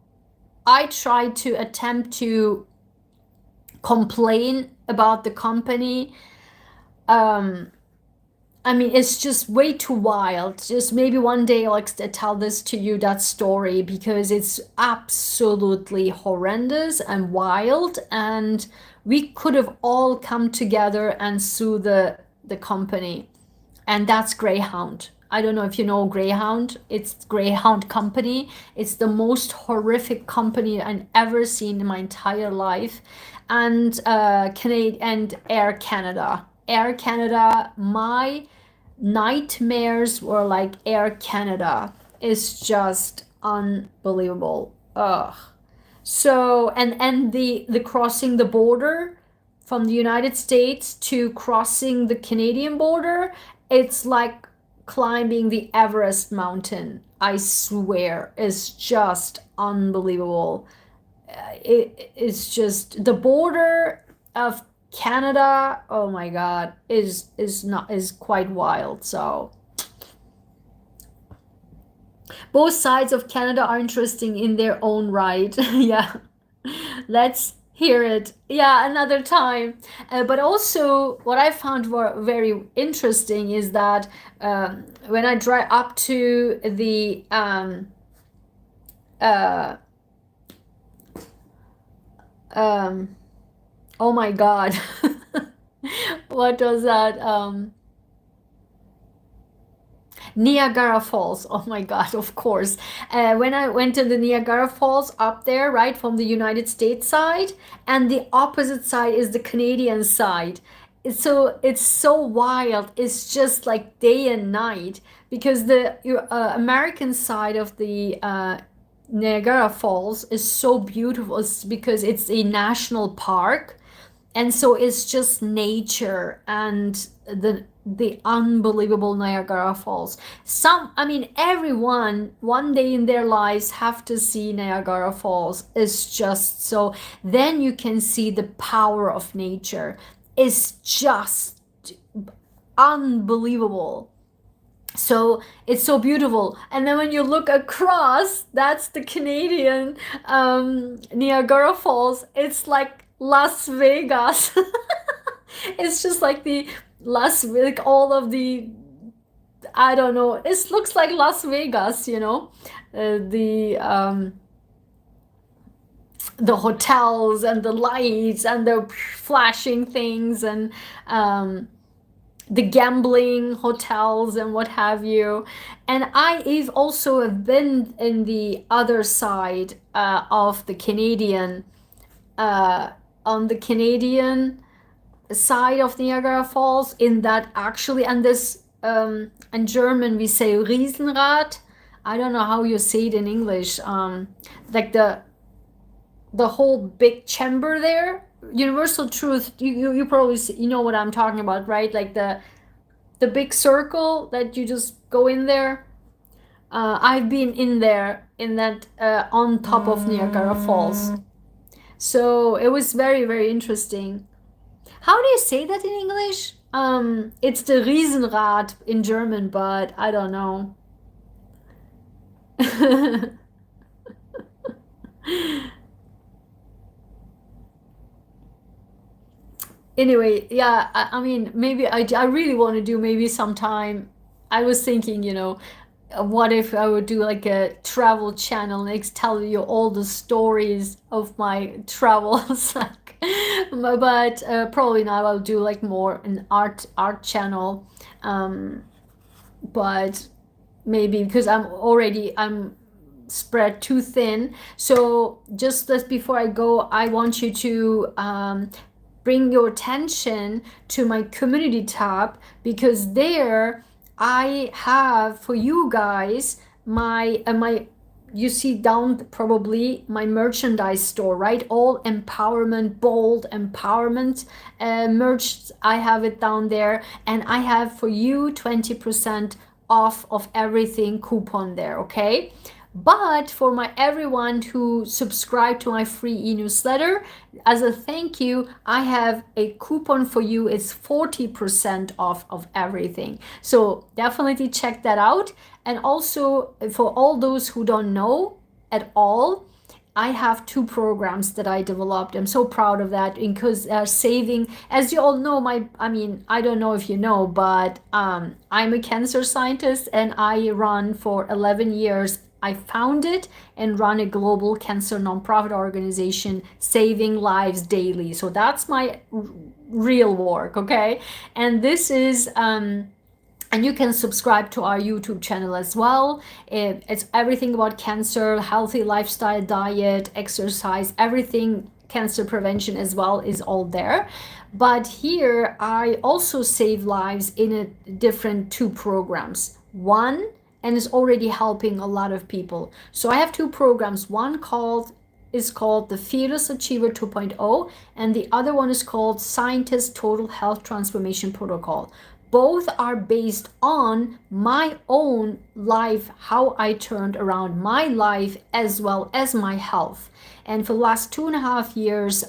A: I tried to attempt to complain about the company. I mean, it's just way too wild. Just maybe one day I'll tell this to you, that story, because it's absolutely horrendous and wild. And we could have all come together and sue the company. And that's Greyhound. I don't know if you know Greyhound. It's Greyhound Company. It's the most horrific company I've ever seen in my entire life. And and Air Canada. Air Canada, my nightmares were like Air Canada. It's just unbelievable. Ugh. So and the crossing the border, from the United States to crossing the Canadian border, it's like climbing the Everest mountain. I swear, it's just unbelievable. It's just the border of Canada. Oh my God, is quite wild. So both sides of Canada are interesting in their own right. Yeah, let's hear it. Yeah, another time. But also, what I found very interesting is that when I drive up to the oh my God, what was that? Niagara Falls. Oh my God, of course. When I went to the Niagara Falls up there, right, from the United States side, and the opposite side is the Canadian side. It's so wild. It's just like day and night because the American side of the Niagara Falls is so beautiful. It's because it's a national park, and so it's just nature and the unbelievable Niagara Falls. I mean, everyone one day in their lives have to see Niagara Falls. It's just so, then you can see the power of nature. It's just unbelievable. So it's so beautiful. And then when you look across, that's the Canadian Niagara Falls. It's like Las Vegas. It's just like the like all of the, I don't know, it looks like Las Vegas, you know, the hotels and the lights and the flashing things and the gambling hotels and what have you. And I've also been in the other side of the Canadian on the Canadian side of Niagara Falls, in that actually, and this in German we say Riesenrad. I don't know how you say it in English. Like the whole big chamber there, Universal Truth. You probably you know what I'm talking about, right? Like the big circle that you just go in there. I've been in there in that on top of Niagara Falls. So it was very, very interesting. How do you say that in English? It's the Riesenrad in German, but I don't know. Anyway, yeah, I mean, maybe I really want to do maybe sometime. I was thinking, what if I would do like a travel channel and tell you all the stories of my travels, like, but probably not. I'll do like more an art channel, but maybe because I'm spread too thin. So just as before I go, I want you to bring your attention to my community tab, because there I have for you guys my you see down probably my merchandise store, right? All empowerment, bold empowerment merch. I have it down there, and I have for you 20% off of everything coupon there, okay? But for my everyone who subscribed to my free e-newsletter, as a thank you, I have a coupon for you. It's 40% off of everything. So definitely check that out. And also for all those who don't know at all, I have 2 programs that I developed. I'm so proud of that, because they're saving, as you all know, I don't know if you know, but I'm a cancer scientist, and I run for 11 years. I founded and run a global cancer nonprofit organization, saving lives daily. So that's my real work, okay? And this is and you can subscribe to our YouTube channel as well. It's everything about cancer, healthy lifestyle, diet, exercise, everything cancer prevention as well is all there. But here I also save lives in a different 2 programs. One, and is already helping a lot of people. So I have 2 programs. One called is called the Fearless Achiever 2.0, and the other one is called Scientist Total Health Transformation Protocol. Both are based on my own life, how I turned around my life as well as my health. And for the last 2.5 years,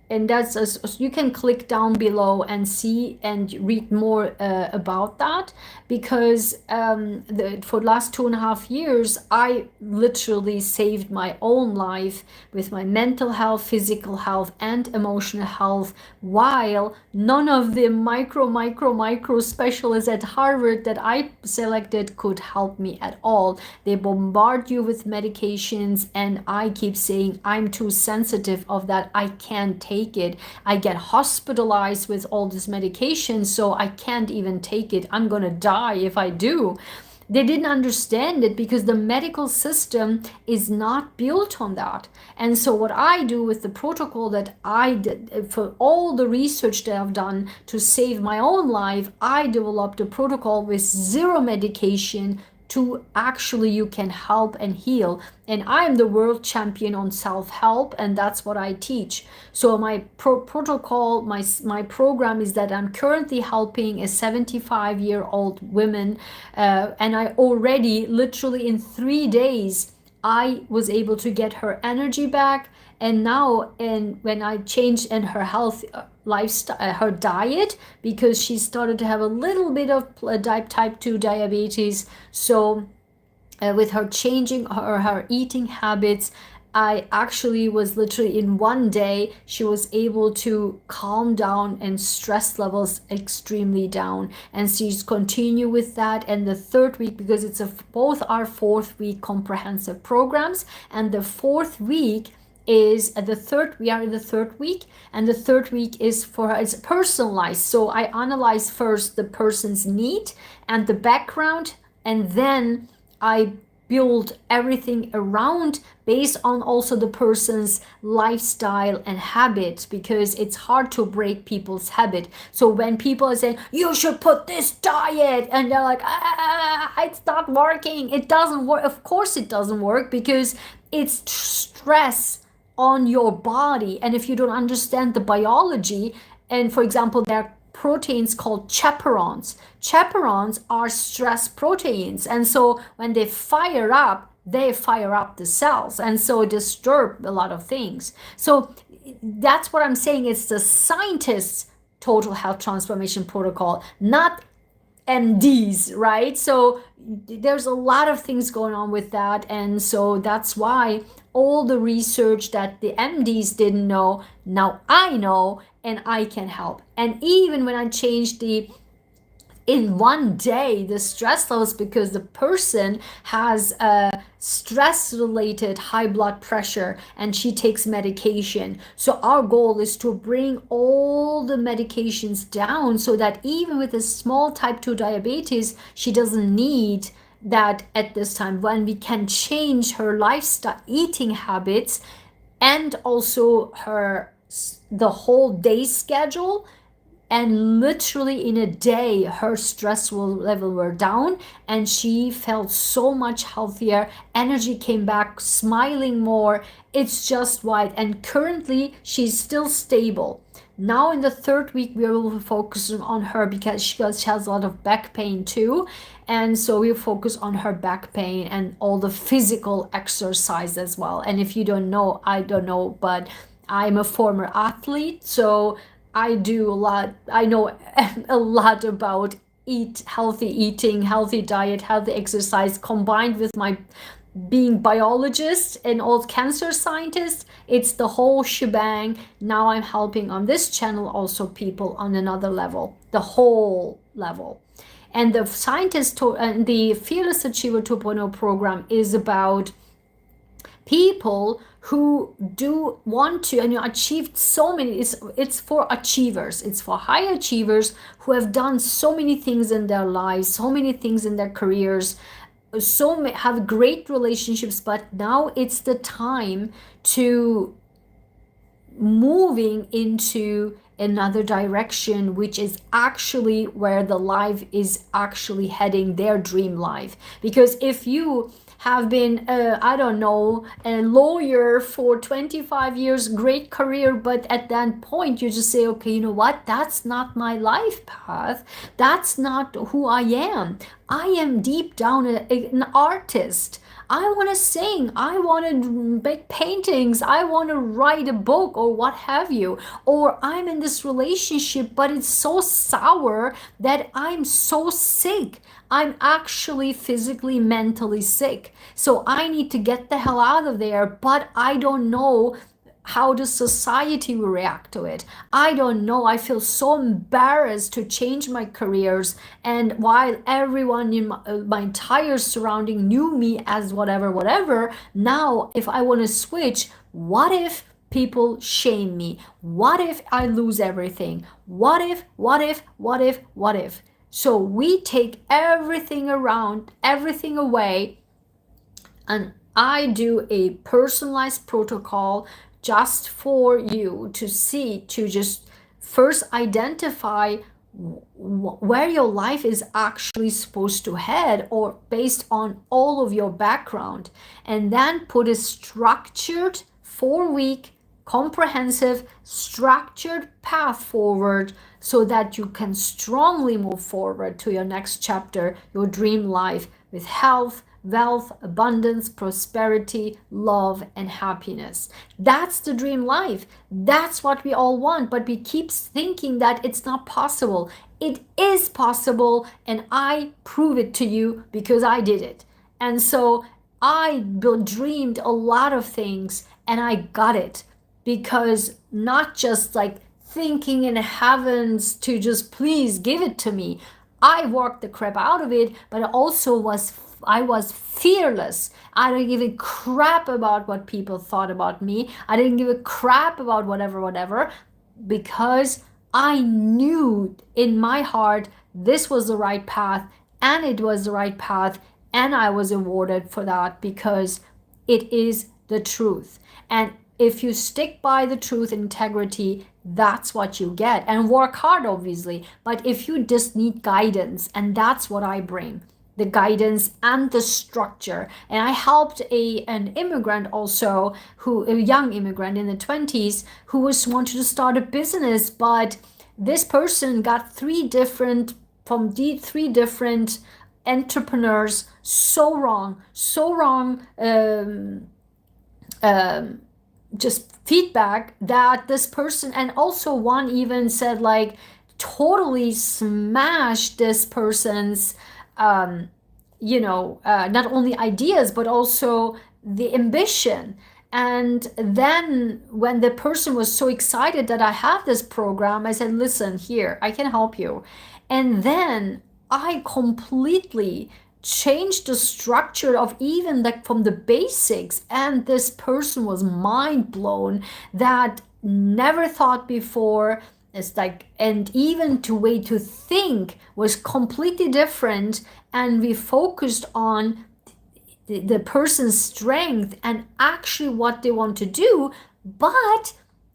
A: and that's you can click down below and see and read more about that, because for the last 2.5 years I literally saved my own life with my mental health, physical health, and emotional health, while none of the micro specialists at Harvard that I selected could help me at all. They bombard you with medications, and I keep saying I'm too sensitive of that, I can't take it. I get hospitalized with all this medication, so I can't even take it. I'm gonna die if I do. They didn't understand it because the medical system is not built on that. And so what I do with the protocol that I did for all the research that I've done to save my own life, I developed a protocol with 0 medication to actually you can help and heal. And I'm the world champion on self-help, and that's what I teach. So my protocol, my program is that I'm currently helping a 75-year-old woman, and I already literally in 3 days I was able to get her energy back. And now, and when I changed in her health lifestyle, her diet, because she started to have a little bit of type 2 diabetes, so with her changing her eating habits, I actually was literally in 1 day, she was able to calm down and stress levels extremely down. And she's continue with that. And the 3rd week, because it's both our 4th week comprehensive programs, and the 4th week is we are in the 3rd week, and the 3rd week is for her, it's personalized. So I analyze first the person's need and the background, and then I build everything around based on also the person's lifestyle and habits, because it's hard to break people's habit. So when people are saying you should put this diet, and they're like, it's not working, it doesn't work. Of course it doesn't work, because it's stress on your body. And if you don't understand the biology, and for example, there are proteins called chaperones. Chaperones are stress proteins, and so when they fire up the cells, and so disturb a lot of things. So that's what I'm saying. It's the scientist's total health transformation protocol, not MDs, right? So there's a lot of things going on with that. And so that's why all the research that the MDs didn't know, now I know, and I can help. And even when I changed in 1 day the stress levels, because the person has a stress related high blood pressure and she takes medication. So our goal is to bring all the medications down, so that even with a small type 2 diabetes, she doesn't need that at this time, when we can change her lifestyle, eating habits, and also the whole day schedule. And literally in a day, her stress level were down, and she felt so much healthier. Energy came back, smiling more. It's just right. And currently, she's still stable. Now in the 3rd week, we will focus on her, because she has a lot of back pain too. And so we'll focus on her back pain and all the physical exercise as well. And if you don't know, I don't know, but I'm a former athlete, so I do a lot. I know a lot about healthy eating, healthy diet, healthy exercise, combined with my being biologist and old cancer scientist. It's the whole shebang. Now I'm helping on this channel also people on another level, the whole level. And the scientist and the Fearless Achiever 2.0 program is about people who do want to, and you achieved so many. It's for achievers, it's for high achievers who have done so many things in their lives, so many things in their careers, have great relationships, but now it's the time to moving into another direction, which is actually where the life is actually heading, their dream life. Because if you have been, I don't know, a lawyer for 25 years, great career, but at that point you just say, okay, you know what? That's not my life path. That's not who I am. I am deep down an artist. I want to sing. I want to make paintings. I want to write a book or what have you. Or I'm in this relationship, but it's so sour that I'm so sick. I'm actually physically, mentally sick. So I need to get the hell out of there, but I don't know how the society will react to it. I don't know. I feel so embarrassed to change my careers. And while everyone in my entire surrounding knew me as whatever, now if I want to switch, what if people shame me? What if I lose everything? What if? So we take everything around, everything away, and I do a personalized protocol just for you to see, to just first identify where your life is actually supposed to head, or based on all of your background, and then put a structured 4-week comprehensive structured path forward so that you can strongly move forward to your next chapter, your dream life, with health, wealth, abundance, prosperity, love, and happiness. That's the dream life. That's what we all want, but we keep thinking that it's not possible. It is possible, and I prove it to you because I did it. And so I dreamed a lot of things, and I got it, because not just like thinking in heavens to just please give it to me. I worked the crap out of it, but I was fearless. I didn't give a crap about what people thought about me. I didn't give a crap about whatever, because I knew in my heart this was the right path, and it was the right path, and I was awarded for that because it is the truth. And if you stick by the truth and integrity, that's what you get. And work hard, obviously. But if you just need guidance, and that's what I bring, the guidance and the structure. And I helped an immigrant also, a young immigrant in the 20s, who wanted to start a business, but this person got three different entrepreneurs so wrong, just feedback that this person, and also one even said like totally smashed this person's not only ideas but also the ambition. And then when the person was so excited that I have this program, I said, listen, here, I can help you. And then I completely changed the structure of even like from the basics, and this person was mind blown, that never thought before. It's like, and even the way to think was completely different, and we focused on the person's strength and actually what they want to do. But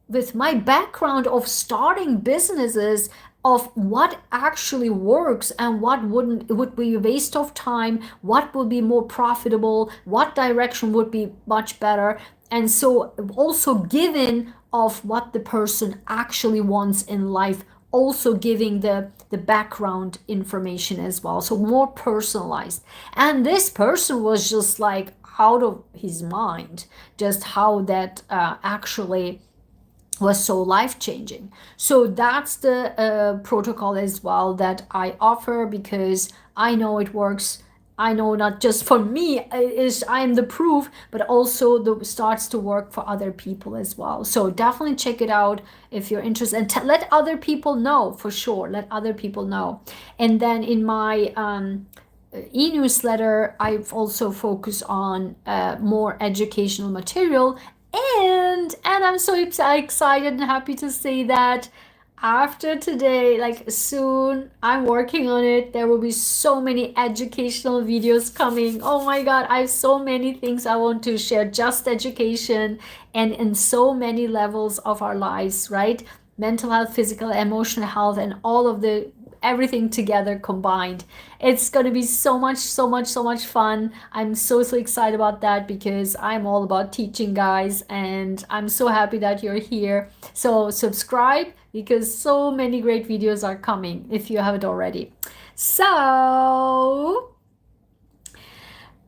A: with my background of starting businesses, of what actually works and what wouldn't, it would be a waste of time, what would be more profitable, what direction would be much better. And so also given of what the person actually wants in life, also giving the background information as well, so more personalized. And this person was just like out of his mind, just how that actually was so life-changing. So that's the protocol as well that I offer, because I know it works. I know not just for me, I am the proof, but also starts to work for other people as well. So definitely check it out if you're interested, and let other people know, for sure. Let other people know. And then in my e-newsletter, I've also focused on more educational material. And I'm so excited and happy to say that after today, like soon, I'm working on it. There will be so many educational videos coming. Oh my God, I have so many things I want to share, just education, and in so many levels of our lives, right? mental health, physical, emotional health, and all of the everything together combined. It's going to be so much, so much, so much fun. I'm so, so excited about that because I'm all about teaching, guys, and I'm so happy that you're here. So subscribe because so many great videos are coming if you haven't already. So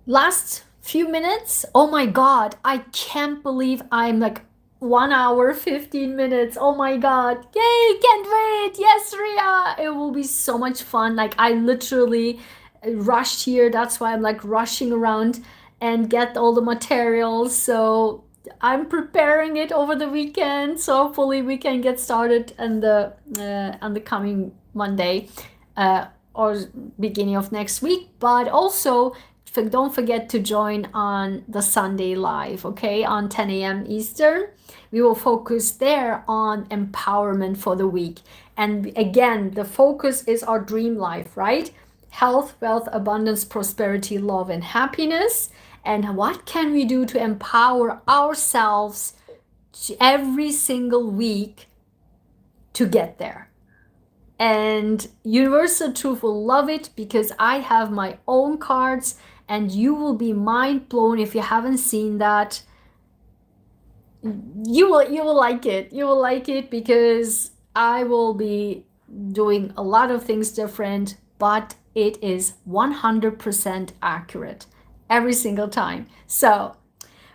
A: last few minutes. Oh my God, I can't believe I'm like 1 hour 15 minutes. Oh my God, yay, can't wait. Yes, Ria, it will be so much fun. Like I literally rushed here, that's why I'm like rushing around and get all the materials. So I'm preparing it over the weekend, so hopefully we can get started on the coming Monday or beginning of next week. But also don't forget to join on the Sunday live, okay, on 10 a.m. Eastern. We will focus there on empowerment for the week. And again, the focus is our dream life, right? Health, wealth, abundance, prosperity, love, and happiness. And what can we do to empower ourselves every single week to get there? And Universal Truth will love it because I have my own cards, and you will be mind blown if you haven't seen that. You will like it. You will like it because I will be doing a lot of things different, but it is 100% accurate every single time. So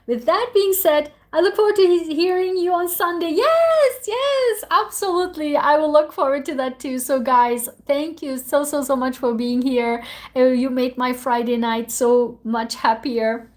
A: with that being said, I look forward to hearing you on Sunday. Yes, yes, absolutely. I will look forward to that too. So guys, thank you so, so, so much for being here. You made my Friday night so much happier.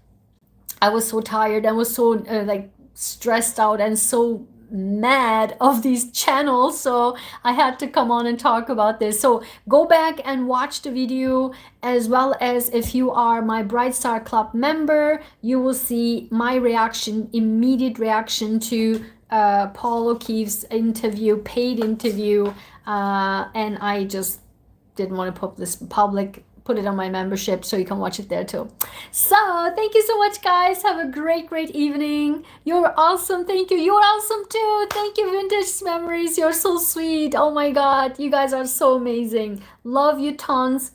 A: I was so tired. I was so like stressed out and so mad of these channels, so I had to come on and talk about this. So go back and watch the video, as well as if you are my Bright Star Club member, you will see my reaction, immediate reaction to Paul O'Keefe's interview, paid interview, and I just didn't want to put this put it on my membership, so you can watch it there too. So thank you so much, guys. Have a great, great evening. You're awesome. Thank you. You're awesome too. Thank you, Vintage Memories. You're so sweet. Oh my God, you guys are so amazing. Love you tons.